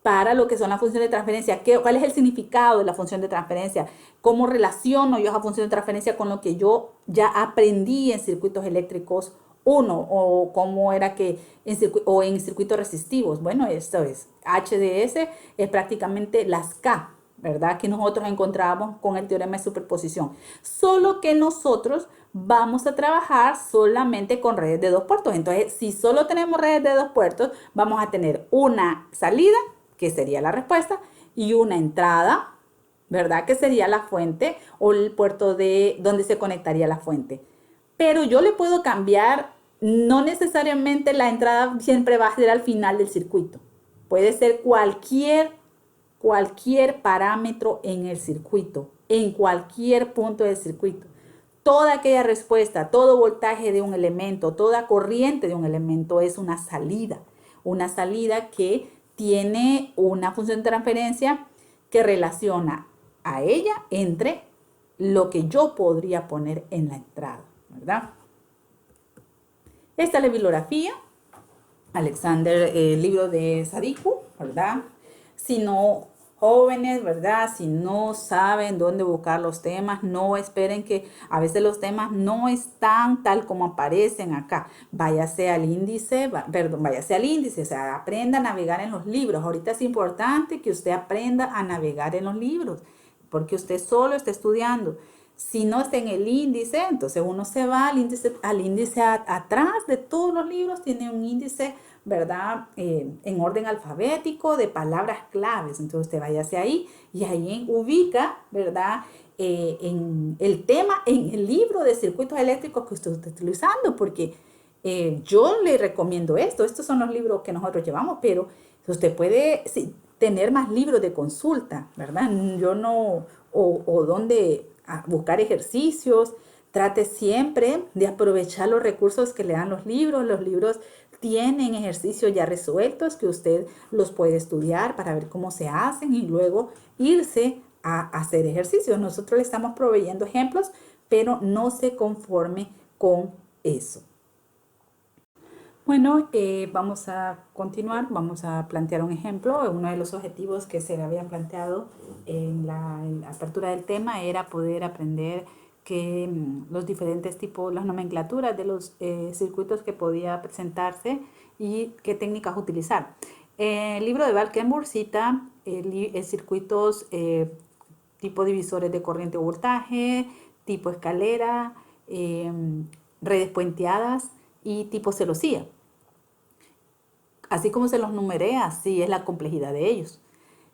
para lo que son las funciones de transferencia. ¿Cuál es el significado de la función de transferencia? ¿Cómo relaciono yo esa función de transferencia con lo que yo ya aprendí en circuitos eléctricos 1? ¿O cómo era que en circuitos resistivos? Bueno, esto es HDS, es prácticamente las K, ¿verdad?, que nosotros encontramos con el teorema de superposición. Solo que nosotros vamos a trabajar solamente con redes de 2 puertos. Entonces, si solo tenemos redes de 2 puertos, vamos a tener una salida, que sería la respuesta, y una entrada, ¿verdad?, que sería la fuente o el puerto donde se conectaría la fuente. Pero yo le puedo cambiar, no necesariamente la entrada siempre va a ser al final del circuito. Puede ser cualquier parámetro en el circuito, en cualquier punto del circuito. Toda aquella respuesta, todo voltaje de un elemento, toda corriente de un elemento es una salida que tiene una función de transferencia que relaciona a ella entre lo que yo podría poner en la entrada, ¿verdad? Esta es la bibliografía, Alexander, el libro de Sadiku, ¿verdad? Si no, jóvenes, ¿verdad?, si no saben dónde buscar los temas, no esperen que a veces los temas no están tal como aparecen acá. Váyase al índice, o sea, aprenda a navegar en los libros. Ahorita es importante que usted aprenda a navegar en los libros, porque usted solo está estudiando. Si no está en el índice, entonces uno se va al índice atrás de todos los libros, tiene un índice, ¿verdad?, en orden alfabético de palabras claves. Entonces usted vaya hacia ahí y ahí ubica, ¿verdad?, en el tema en el libro de circuitos eléctricos que usted está utilizando, porque Yo le recomiendo esto. Estos son los libros que nosotros llevamos, pero usted puede tener más libros de consulta, ¿verdad? Yo no, o donde buscar ejercicios. Trate siempre de aprovechar los recursos que le dan los libros. Los libros tienen ejercicios ya resueltos que usted los puede estudiar para ver cómo se hacen y luego irse a hacer ejercicios. Nosotros le estamos proveyendo ejemplos, pero no se conforme con eso. Bueno, vamos a continuar, vamos a plantear un ejemplo. Uno de los objetivos que se le habían planteado en la apertura del tema era poder aprender que los diferentes tipos, las nomenclaturas de los circuitos que podía presentarse y qué técnicas utilizar. El libro de Valkenburg cita circuitos tipo divisores de corriente o voltaje, tipo escalera, redes puenteadas y tipo celosía. Así como se los numeré, así es la complejidad de ellos.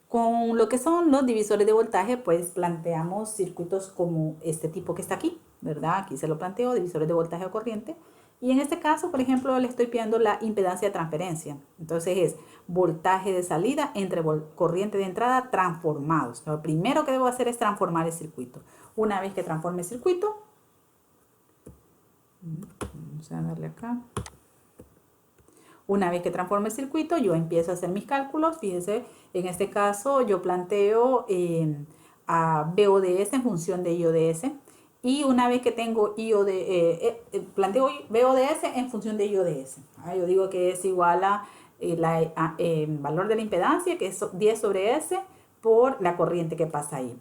Con lo que son los divisores de voltaje, pues planteamos circuitos como este tipo que está aquí, ¿verdad? Aquí se lo planteo, divisores de voltaje o corriente. Y en este caso, por ejemplo, le estoy pidiendo la impedancia de transferencia. Entonces es voltaje de salida entre corriente de entrada transformados. Lo primero que debo hacer es transformar el circuito. Una vez que transforme el circuito, vamos a darle acá. Una vez que transforme el circuito, yo empiezo a hacer mis cálculos. Fíjense, en este caso yo planteo a BODS en función de IODS. Y una vez que tengo planteo BODS en función de IODS. Yo digo que es igual a el valor de la impedancia, que es 10 sobre S, por la corriente que pasa ahí.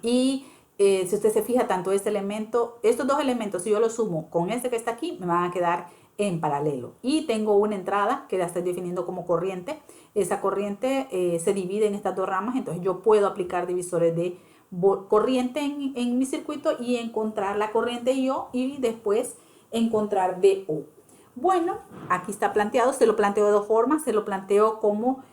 Y si usted se fija, tanto estos dos elementos, si yo los sumo con este que está aquí, me van a quedar en paralelo. Y tengo una entrada que la estoy definiendo como corriente. Esa corriente se divide en estas dos ramas, entonces yo puedo aplicar divisores de corriente en mi circuito y encontrar la corriente I.O. y después encontrar BO. Bueno, aquí está planteado, se lo planteo de dos formas, se lo planteo como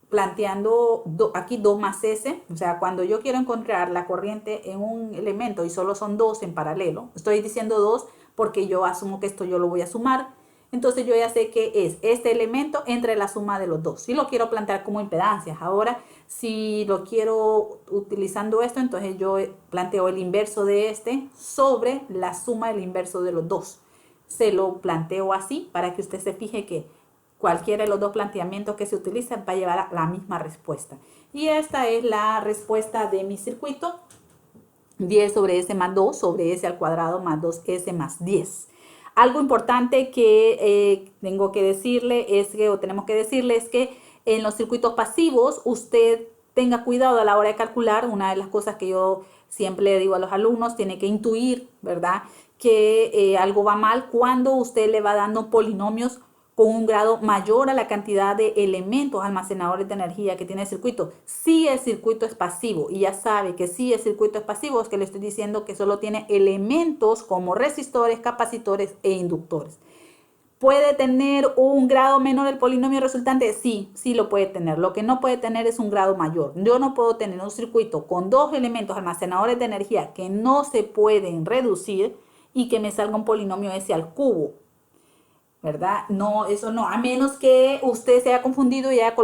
planteando aquí 2 más S, o sea, cuando yo quiero encontrar la corriente en un elemento y solo son dos en paralelo, estoy diciendo 2 porque yo asumo que esto yo lo voy a sumar, entonces yo ya sé que es este elemento entre la suma de los dos. Si lo quiero plantear como impedancias, ahora si lo quiero utilizando esto, entonces yo planteo el inverso de este sobre la suma del inverso de los dos. Se lo planteo así para que usted se fije que cualquiera de los dos planteamientos que se utilizan va a llevar a la misma respuesta. Y esta es la respuesta de mi circuito. 10 sobre S más 2 sobre S al cuadrado más 2S más 10. Algo importante que tengo que decirle es que, o tenemos que decirle, es que en los circuitos pasivos usted tenga cuidado a la hora de calcular. Una de las cosas que yo siempre le digo a los alumnos, tiene que intuir, ¿verdad?, que algo va mal cuando usted le va dando polinomios con un grado mayor a la cantidad de elementos almacenadores de energía que tiene el circuito. Si el circuito es pasivo, y ya sabe que si el circuito es pasivo, es que le estoy diciendo que solo tiene elementos como resistores, capacitores e inductores. ¿Puede tener un grado menor el polinomio resultante? Sí, sí lo puede tener. Lo que no puede tener es un grado mayor. Yo no puedo tener un circuito con dos elementos almacenadores de energía que no se pueden reducir y que me salga un polinomio S al cubo, ¿verdad? No, eso no, a menos que usted se haya confundido y haya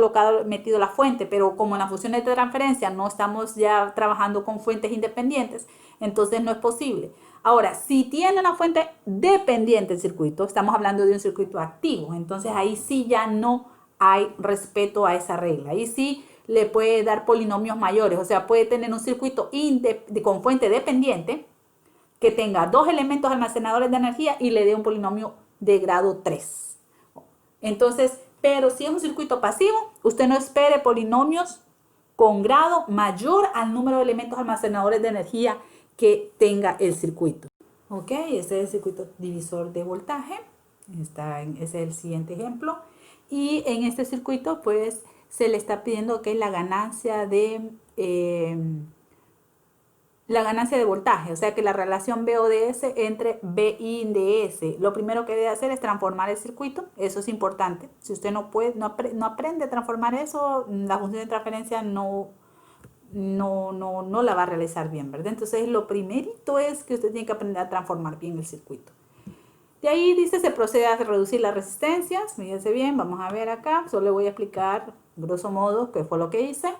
metido la fuente, pero como en las funciones de transferencia no estamos ya trabajando con fuentes independientes, entonces no es posible. Ahora, si tiene una fuente dependiente el circuito, estamos hablando de un circuito activo, entonces ahí sí ya no hay respeto a esa regla, ahí sí le puede dar polinomios mayores, o sea, puede tener un circuito con fuente dependiente que tenga dos elementos almacenadores de energía y le dé un polinomio de grado 3. Entonces, pero si es un circuito pasivo, usted no espere polinomios con grado mayor al número de elementos almacenadores de energía que tenga el circuito. Ok, este es el circuito divisor de voltaje. Ese es el siguiente ejemplo. Y en este circuito, pues, se le está pidiendo que la ganancia de voltaje, o sea que la relación BODS entre BIDS. Lo primero que debe hacer es transformar el circuito, eso es importante. Si usted no aprende a transformar eso, la función de transferencia no la va a realizar bien, ¿verdad? Entonces lo primerito es que usted tiene que aprender a transformar bien el circuito. Y ahí dice, se procede a reducir las resistencias. Fíjense bien, vamos a ver acá. Solo le voy a explicar, grosso modo, qué fue lo que hice.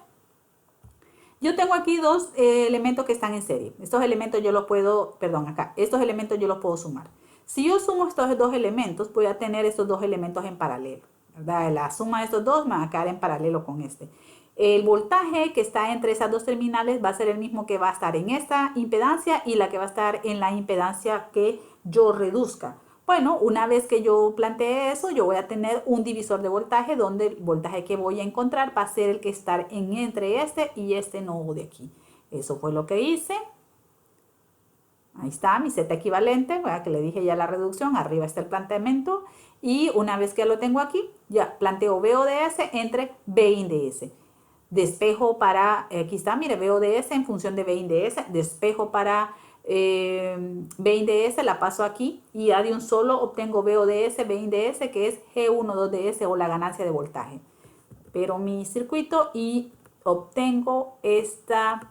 Yo tengo aquí dos elementos que están en serie. Estos elementos yo los puedo, perdón, acá, estos elementos yo los puedo sumar. Si yo sumo estos dos elementos, voy a tener estos dos elementos en paralelo, ¿verdad? La suma de estos dos me va a quedar en paralelo con este. El voltaje que está entre esas dos terminales va a ser el mismo que va a estar en esta impedancia y la que va a estar en la impedancia que yo reduzca. Bueno, una vez que yo plantee eso, yo voy a tener un divisor de voltaje donde el voltaje que voy a encontrar va a ser el que está entre este y este nodo de aquí. Eso fue lo que hice. Ahí está mi Z equivalente, ¿verdad? Que le dije ya la reducción, arriba está el planteamiento. Y una vez que lo tengo aquí, ya planteo VODS entre BINDS. Despejo para, aquí está, mire, VODS en función de BINDS, despejo para BINDS, la paso aquí y ya de un solo obtengo VODS, BINDS, que es G12DS o la ganancia de voltaje. Pero mi circuito y obtengo esta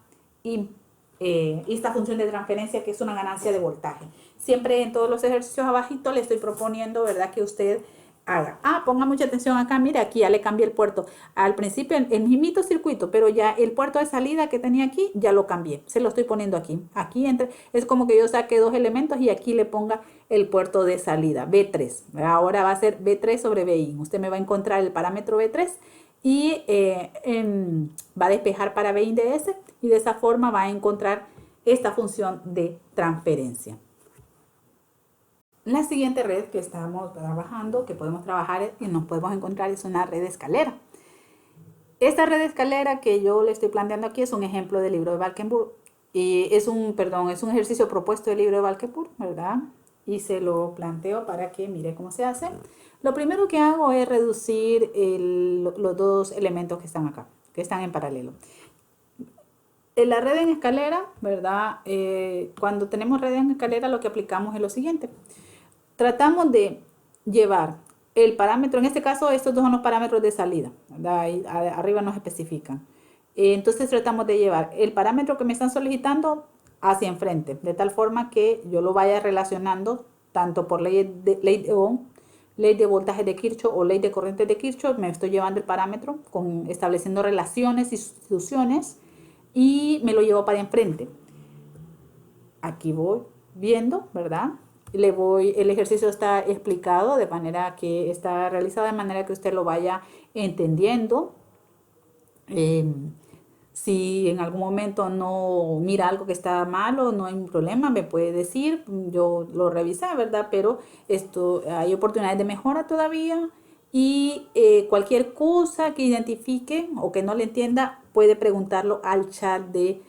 función de transferencia que es una ganancia de voltaje. Siempre en todos los ejercicios abajito le estoy proponiendo, ¿verdad?, que usted haga. Ponga mucha atención acá, mire, aquí ya le cambié el puerto. Al principio el mismito circuito, pero ya el puerto de salida que tenía aquí, ya lo cambié. Se lo estoy poniendo aquí. Aquí es como que yo saque dos elementos y aquí le ponga el puerto de salida, B3. Ahora va a ser B3 sobre BI. Usted me va a encontrar el parámetro B3 y va a despejar para BINDS y de esa forma va a encontrar esta función de transferencia. La siguiente red que estamos trabajando, que podemos trabajar y nos podemos encontrar, es una red escalera. Esta red escalera que yo le estoy planteando aquí es un ejemplo del libro de Valkenburg. Y es un ejercicio propuesto del libro de Valkenburg, ¿verdad? Y se lo planteo para que mire cómo se hace. Lo primero que hago es reducir los dos elementos que están acá, que están en paralelo. En la red en escalera, ¿verdad? Cuando tenemos red en escalera, lo que aplicamos es lo siguiente. Tratamos de llevar el parámetro, en este caso estos dos son los parámetros de salida, ¿verdad? Ahí arriba nos especifican. Entonces tratamos de llevar el parámetro que me están solicitando hacia enfrente, de tal forma que yo lo vaya relacionando tanto por ley de Ohm, ley de voltaje de Kirchhoff o ley de corriente de Kirchhoff. Me estoy llevando el parámetro estableciendo relaciones y sustituciones y me lo llevo para enfrente. Aquí voy viendo, ¿verdad? El ejercicio está explicado de manera que está realizado de manera que usted lo vaya entendiendo. Si en algún momento no mira algo que está malo, no hay un problema, me puede decir, yo lo revisé, ¿verdad? Pero hay oportunidades de mejora todavía y cualquier cosa que identifique o que no le entienda, puede preguntarlo al chat de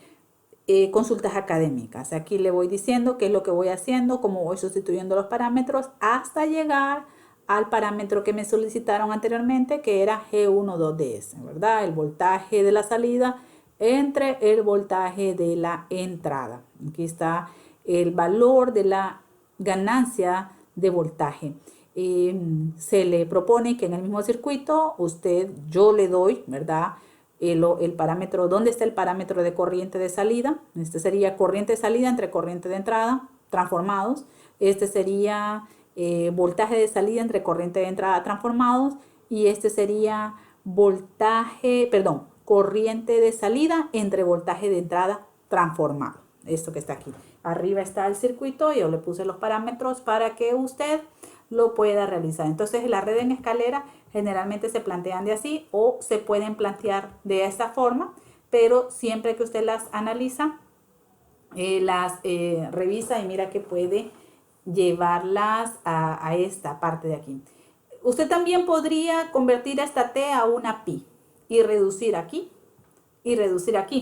consultas académicas. Aquí le voy diciendo qué es lo que voy haciendo, cómo voy sustituyendo los parámetros hasta llegar al parámetro que me solicitaron anteriormente, que era G12DS, ¿verdad? El voltaje de la salida entre el voltaje de la entrada. Aquí está el valor de la ganancia de voltaje. Se le propone que en el mismo circuito yo le doy, ¿verdad?, el parámetro, ¿dónde está el parámetro de corriente de salida? Este sería corriente de salida entre corriente de entrada, transformados. Este sería voltaje de salida entre corriente de entrada, transformados. Y este sería corriente de salida entre voltaje de entrada, transformado. Esto que está aquí. Arriba está el circuito, yo le puse los parámetros para que usted lo pueda realizar. Entonces la red en escalera generalmente se plantean de así o se pueden plantear de esta forma, pero siempre que usted las analiza, las revisa y mira que puede llevarlas a esta parte de aquí. Usted también podría convertir esta T a una pi y reducir aquí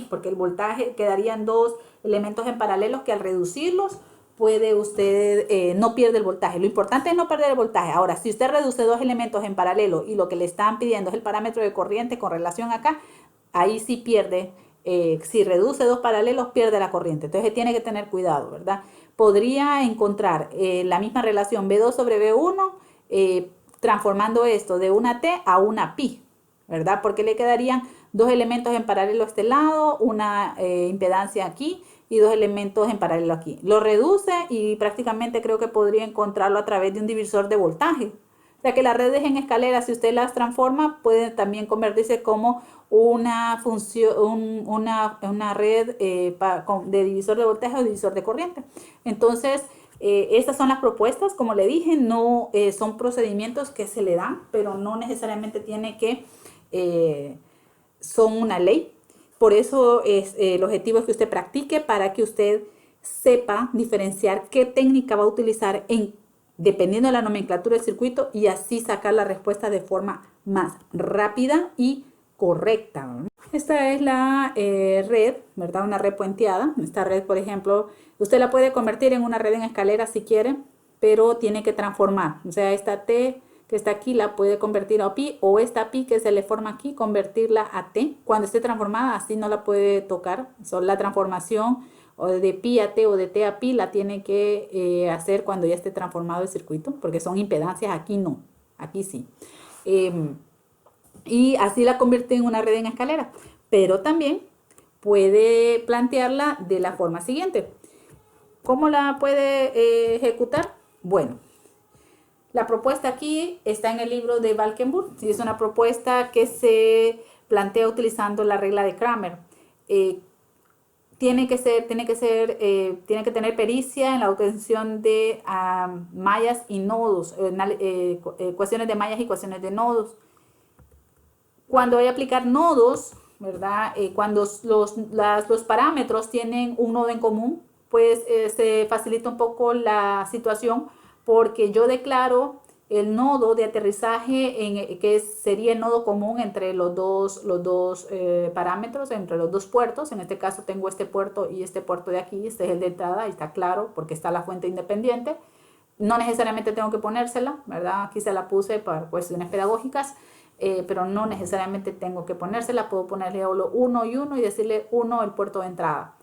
porque el voltaje quedarían dos elementos en paralelo que al reducirlos puede usted, no pierde el voltaje. Lo importante es no perder el voltaje. Ahora, si usted reduce dos elementos en paralelo y lo que le están pidiendo es el parámetro de corriente con relación acá, ahí sí pierde. Si reduce dos paralelos, pierde la corriente. Entonces tiene que tener cuidado, ¿verdad? Podría encontrar la misma relación B2 sobre B1, transformando esto de una T a una pi. ¿verdad? Porque le quedarían dos elementos en paralelo a este lado, una impedancia aquí y dos elementos en paralelo aquí. Lo reduce y prácticamente creo que podría encontrarlo a través de un divisor de voltaje. O sea que las redes en escalera, si usted las transforma, pueden también convertirse como una función, una red de divisor de voltaje o divisor de corriente. Entonces, estas son las propuestas, como le dije, no son procedimientos que se le dan, pero no necesariamente tiene que, son una ley. Por eso el objetivo es que usted practique para que usted sepa diferenciar qué técnica va a utilizar dependiendo de la nomenclatura del circuito y así sacar la respuesta de forma más rápida y correcta. Esta es la red, ¿verdad? Una red puenteada. Esta red, por ejemplo, usted la puede convertir en una red en escalera si quiere, pero tiene que transformar. O sea, esta T que está aquí la puede convertir a pi, o esta pi que se le forma aquí, convertirla a T. Cuando esté transformada, así no la puede tocar. Son la transformación o de pi a T o de T a pi la tiene que hacer cuando ya esté transformado el circuito, porque son impedancias, aquí no, aquí sí. Y así la convierte en una red en escalera. Pero también puede plantearla de la forma siguiente. ¿Cómo la puede ejecutar? Bueno, la propuesta aquí está en el libro de Valkenburg. Es una propuesta que se plantea utilizando la regla de Kramer. Tiene que tener pericia en la obtención de mallas y nodos, ecuaciones de mallas y ecuaciones de nodos. Cuando voy a aplicar nodos, ¿verdad? Cuando los parámetros tienen un nodo en común, pues se facilita un poco la situación porque yo declaro el nodo de aterrizaje que sería el nodo común entre los dos parámetros, entre los dos puertos. En este caso tengo este puerto y este puerto de aquí, este es el de entrada y está claro porque está la fuente independiente. No necesariamente tengo que ponérsela, ¿verdad? Aquí se la puse para cuestiones pedagógicas. Pero no necesariamente tengo que ponérsela, puedo ponerle 1 y 1 y decirle 1 el puerto de entrada.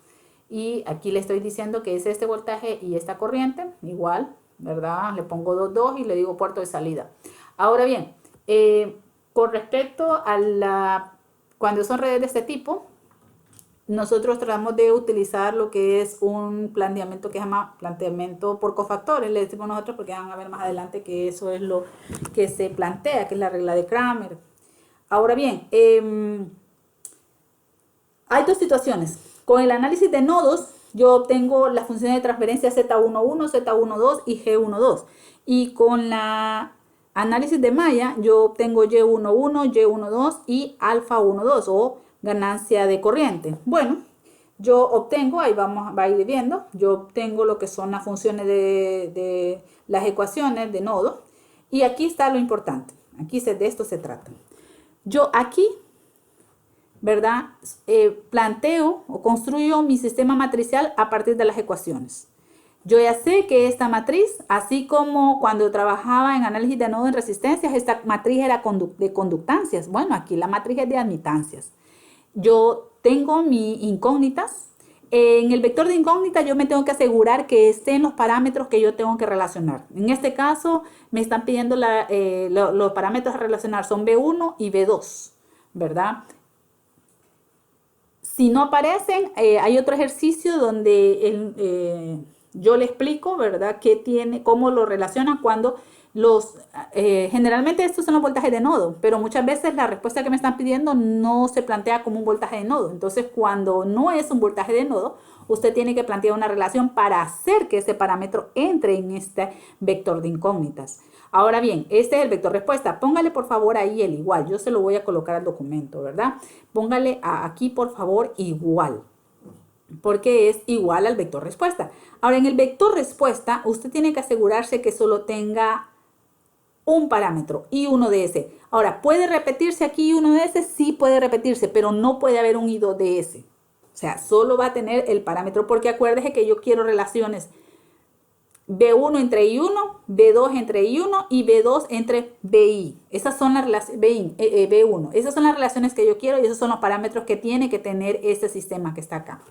Y aquí le estoy diciendo que es este voltaje y esta corriente, igual, ¿verdad? Le pongo 2 y le digo puerto de salida. Ahora bien, con respecto a cuando son redes de este tipo, nosotros tratamos de utilizar lo que es un planteamiento que se llama planteamiento por cofactores, le decimos nosotros porque van a ver más adelante que eso es lo que se plantea, que es la regla de Kramer. Ahora bien, hay dos situaciones. Con el análisis de nodos, yo obtengo las funciones de transferencia Z11, Z12 y G12. Y con la análisis de malla, yo obtengo Y11, Y12 y alfa 12 o ganancia de corriente. Bueno, yo obtengo, ahí va a ir viendo, yo obtengo lo que son las funciones de las ecuaciones de nodo. Y aquí está lo importante, aquí de esto se trata. Yo aquí, ¿verdad? Planteo o construyo mi sistema matricial a partir de las ecuaciones. Yo ya sé que esta matriz, así como cuando trabajaba en análisis de nodo en resistencias, esta matriz era de conductancias. Bueno, aquí la matriz es de admitancias. Yo tengo mis incógnitas. En el vector de incógnita yo me tengo que asegurar que estén los parámetros que yo tengo que relacionar. En este caso me están pidiendo los parámetros a relacionar son B1 y B2, ¿verdad? Si no aparecen, hay otro ejercicio donde yo le explico, ¿verdad? Cómo lo relacionan cuando generalmente estos son los voltajes de nodo, pero muchas veces la respuesta que me están pidiendo no se plantea como un voltaje de nodo. Entonces, cuando no es un voltaje de nodo, usted tiene que plantear una relación para hacer que ese parámetro entre en este vector de incógnitas. Ahora bien, este es el vector respuesta. Póngale por favor ahí el igual. Yo se lo voy a colocar al documento, ¿verdad? Póngale aquí por favor igual, porque es igual al vector respuesta. Ahora, en el vector respuesta, usted tiene que asegurarse que solo tenga un parámetro y uno de ese. Ahora, ¿puede repetirse aquí uno de ese? Sí puede repetirse, pero no puede haber un I2 de ese. O sea, solo va a tener el parámetro, porque acuérdese que yo quiero relaciones B1 entre I1, B2 entre I1 y B2 entre BI. Esas son las relaciones, B1. Esas son las relaciones que yo quiero y esos son los parámetros que tiene que tener este sistema que está acá.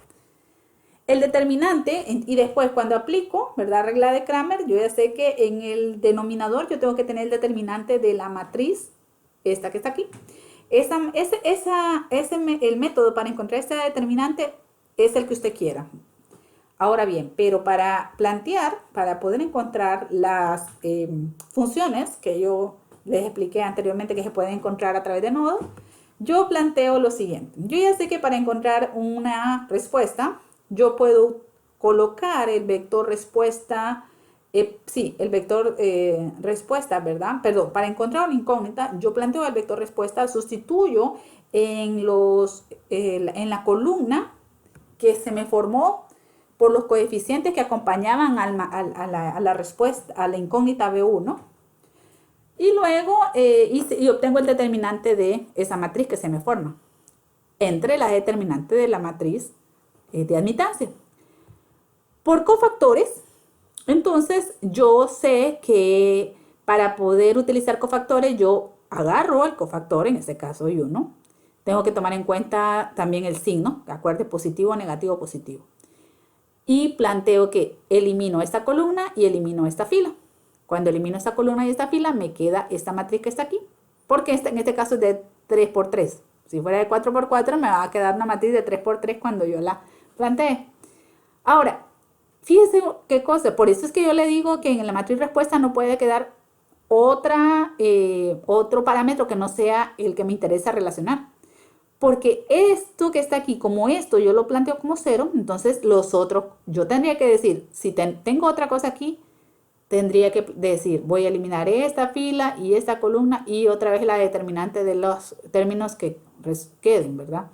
El determinante, y después cuando aplico, ¿verdad? Regla de Kramer, yo ya sé que en el denominador yo tengo que tener el determinante de la matriz, esta que está aquí. El método para encontrar esta determinante es el que usted quiera. Ahora bien, pero para plantear, para poder encontrar las funciones que yo les expliqué anteriormente que se pueden encontrar a través de nodos, yo planteo lo siguiente. Yo ya sé que para encontrar una respuesta, yo puedo colocar el vector respuesta, el vector respuesta, ¿verdad? Perdón, para encontrar una incógnita, yo planteo el vector respuesta, sustituyo en la columna que se me formó por los coeficientes que acompañaban a la respuesta, a la incógnita B1, y luego y obtengo el determinante de esa matriz que se me forma entre la determinante de la matriz de admitancia. Por cofactores, entonces yo sé que para poder utilizar cofactores, yo agarro el cofactor, en este caso Y1. Tengo que tomar en cuenta también el signo, ¿de acuerdo? Positivo, negativo, positivo. Y planteo que elimino esta columna y elimino esta fila. Cuando elimino esta columna y esta fila, me queda esta matriz que está aquí. Porque en este caso es de 3×3. Si fuera de 4×4, me va a quedar una matriz de 3×3 cuando yo la plantee. Ahora, fíjese qué cosa. Por eso es que yo le digo que en la matriz respuesta no puede quedar otro parámetro que no sea el que me interesa relacionar. Porque esto que está aquí, como esto yo lo planteo como 0, entonces los otros, yo tendría que decir, si tengo otra cosa aquí, tendría que decir, voy a eliminar esta fila y esta columna y otra vez la determinante de los términos que queden, ¿verdad?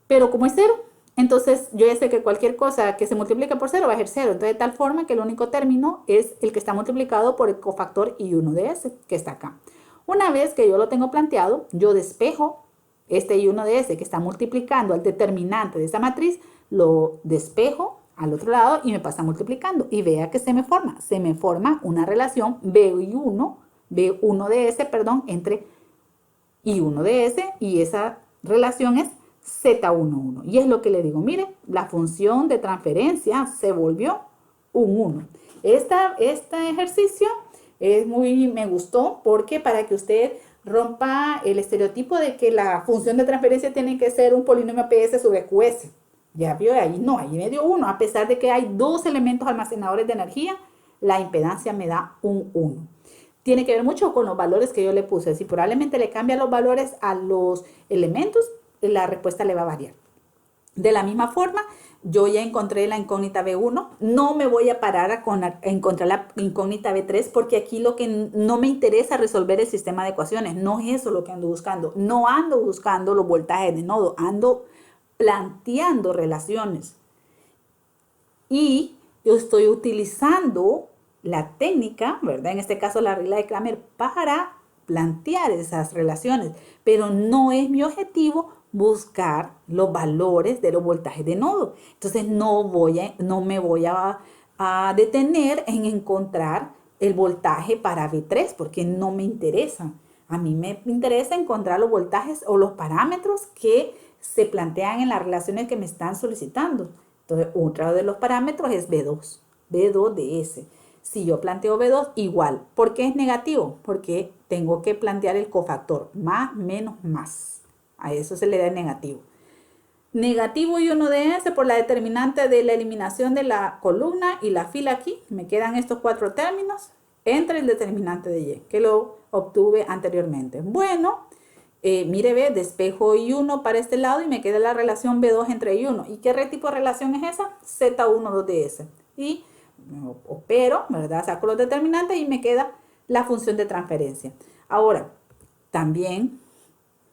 Pero como es 0, entonces yo ya sé que cualquier cosa que se multiplique por 0 va a ser 0. Entonces de tal forma que el único término es el que está multiplicado por el cofactor I1 de ese, que está acá. Una vez que yo lo tengo planteado, yo despejo este I1 de ese que está multiplicando al determinante de esa matriz, lo despejo al otro lado y me pasa multiplicando. Y vea que se me forma una relación B1 de ese, perdón, entre I1 de ese y esa relación es Z11. Y es lo que le digo, mire, la función de transferencia se volvió un 1. Este ejercicio me gustó porque para que usted rompa el estereotipo de que la función de transferencia tiene que ser un polinomio PS sobre QS. Ya vio, ahí no, ahí me dio 1. A pesar de que hay dos elementos almacenadores de energía, la impedancia me da un 1. Tiene que ver mucho con los valores que yo le puse. Si probablemente le cambia los valores a los elementos, la respuesta le va a variar. De la misma forma, yo ya encontré la incógnita B1. No me voy a parar a encontrar la incógnita B3 porque aquí lo que no me interesa es resolver el sistema de ecuaciones. No es eso lo que ando buscando. No ando buscando los voltajes de nodo. Ando planteando relaciones. Y yo estoy utilizando la técnica, ¿verdad? En este caso la regla de Cramer para plantear esas relaciones. Pero no es mi objetivo buscar los valores de los voltajes de nodo. Entonces no me voy a detener en encontrar el voltaje para V3 porque no me interesa. A mí me interesa encontrar los voltajes o los parámetros que se plantean en las relaciones que me están solicitando. Entonces, otro de los parámetros es B2, B2 de S. Si yo planteo B2, igual. ¿Por qué es negativo? Porque tengo que plantear el cofactor, más, menos, más. A eso se le da el negativo. Negativo Y1 de S por la determinante de la eliminación de la columna y la fila aquí. Me quedan estos 4 términos entre el determinante de Y, que lo obtuve anteriormente. Bueno, mire, ve, despejo I1 para este lado y me queda la relación B2 entre I1. ¿Y qué tipo de relación es esa? Z12 de S. Y opero, ¿verdad? Saco los determinantes y me queda la función de transferencia. Ahora, también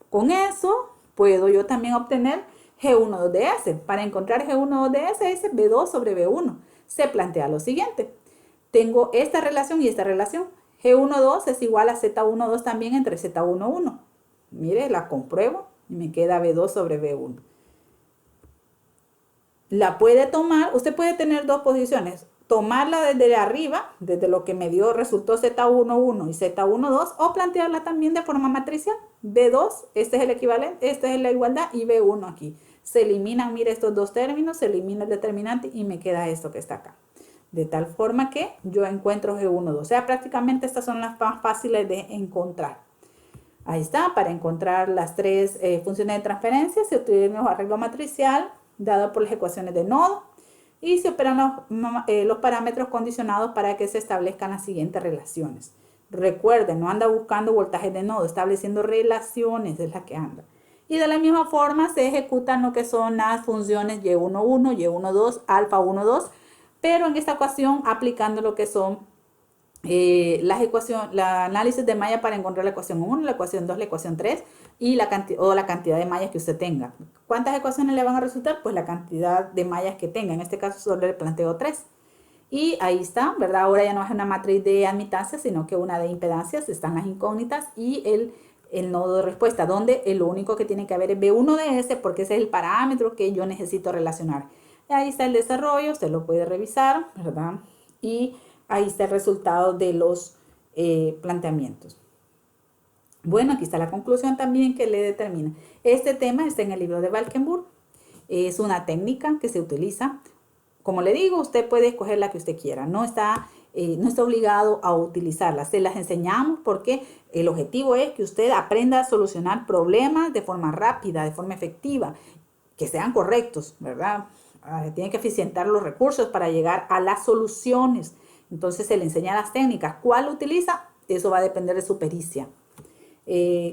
con eso puedo yo también obtener G12 de S. Para encontrar G12 de S es B2 sobre B1. Se plantea lo siguiente. Tengo esta relación y esta relación. G12 es igual a Z12 también entre Z11. Mire, la compruebo y me queda B2 sobre B1. La puede tomar, usted puede tener dos posiciones. Tomarla desde arriba, desde lo que me dio, resultó Z11 y Z12, o plantearla también de forma matricial. B2, este es el equivalente, esta es la igualdad, y B1 aquí. Se eliminan, mire, estos dos términos, se elimina el determinante y me queda esto que está acá. De tal forma que yo encuentro G12. O sea, prácticamente estas son las más fáciles de encontrar. Ahí está, para encontrar las tres funciones de transferencia se utiliza el arreglo matricial dado por las ecuaciones de nodo y se operan los parámetros condicionados para que se establezcan las siguientes relaciones. Recuerden, no anda buscando voltajes de nodo, estableciendo relaciones es la que anda. Y de la misma forma se ejecutan lo que son las funciones y1,1, y1,2, alfa 1,2, pero en esta ocasión aplicando lo que son la análisis de malla para encontrar la ecuación 1, la ecuación 2, la ecuación 3 y la cantidad de mallas que usted tenga. ¿Cuántas ecuaciones le van a resultar? Pues la cantidad de mallas que tenga. En este caso solo le planteo 3. Y ahí está, ¿verdad? Ahora ya no es una matriz de admitancia, sino que una de impedancias. Están las incógnitas y el nodo de respuesta, donde lo único que tiene que haber es B1 de S, porque ese es el parámetro que yo necesito relacionar. Y ahí está el desarrollo, usted lo puede revisar, ¿verdad? Y ahí está el resultado de los planteamientos. Bueno, aquí está la conclusión también que le determina. Este tema está en el libro de Valkenburg. Es una técnica que se utiliza. Como le digo, usted puede escoger la que usted quiera. No está obligado a utilizarla. Se las enseñamos porque el objetivo es que usted aprenda a solucionar problemas de forma rápida, de forma efectiva, que sean correctos, ¿verdad? Tiene que eficientar los recursos para llegar a las soluciones. Entonces se le enseña las técnicas. ¿Cuál utiliza? Eso va a depender de su pericia.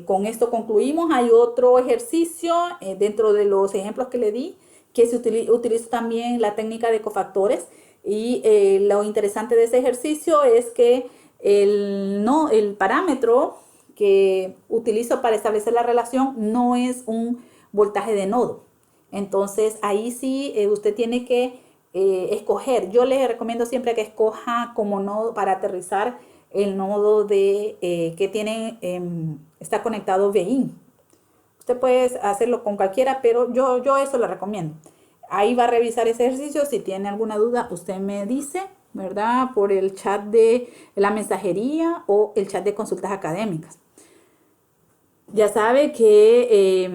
Con esto concluimos. Hay otro ejercicio dentro de los ejemplos que le di, que se utiliza también la técnica de cofactores. Y lo interesante de ese ejercicio es que el parámetro que utilizo para establecer la relación no es un voltaje de nodo. Entonces ahí sí usted tiene que escoger. Yo les recomiendo siempre que escoja como nodo para aterrizar el nodo que tiene, está conectado VIN. Usted puede hacerlo con cualquiera, pero yo eso lo recomiendo. Ahí va a revisar ese ejercicio. Si tiene alguna duda, usted me dice, ¿verdad? Por el chat de la mensajería o el chat de consultas académicas. Ya sabe que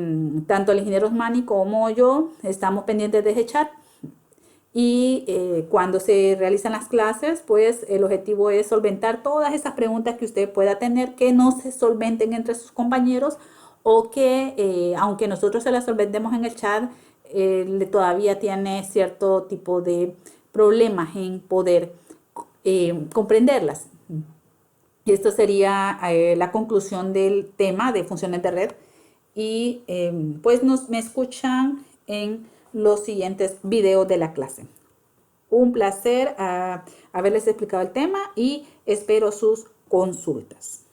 tanto el ingeniero Osmani como yo estamos pendientes de ese chat. Y cuando se realizan las clases, pues el objetivo es solventar todas esas preguntas que usted pueda tener que no se solventen entre sus compañeros o que aunque nosotros se las solventemos en el chat, todavía tiene cierto tipo de problemas en poder comprenderlas. Y esto sería la conclusión del tema de funciones de red. Y pues me escuchan en los siguientes videos de la clase. Un placer haberles explicado el tema y espero sus consultas.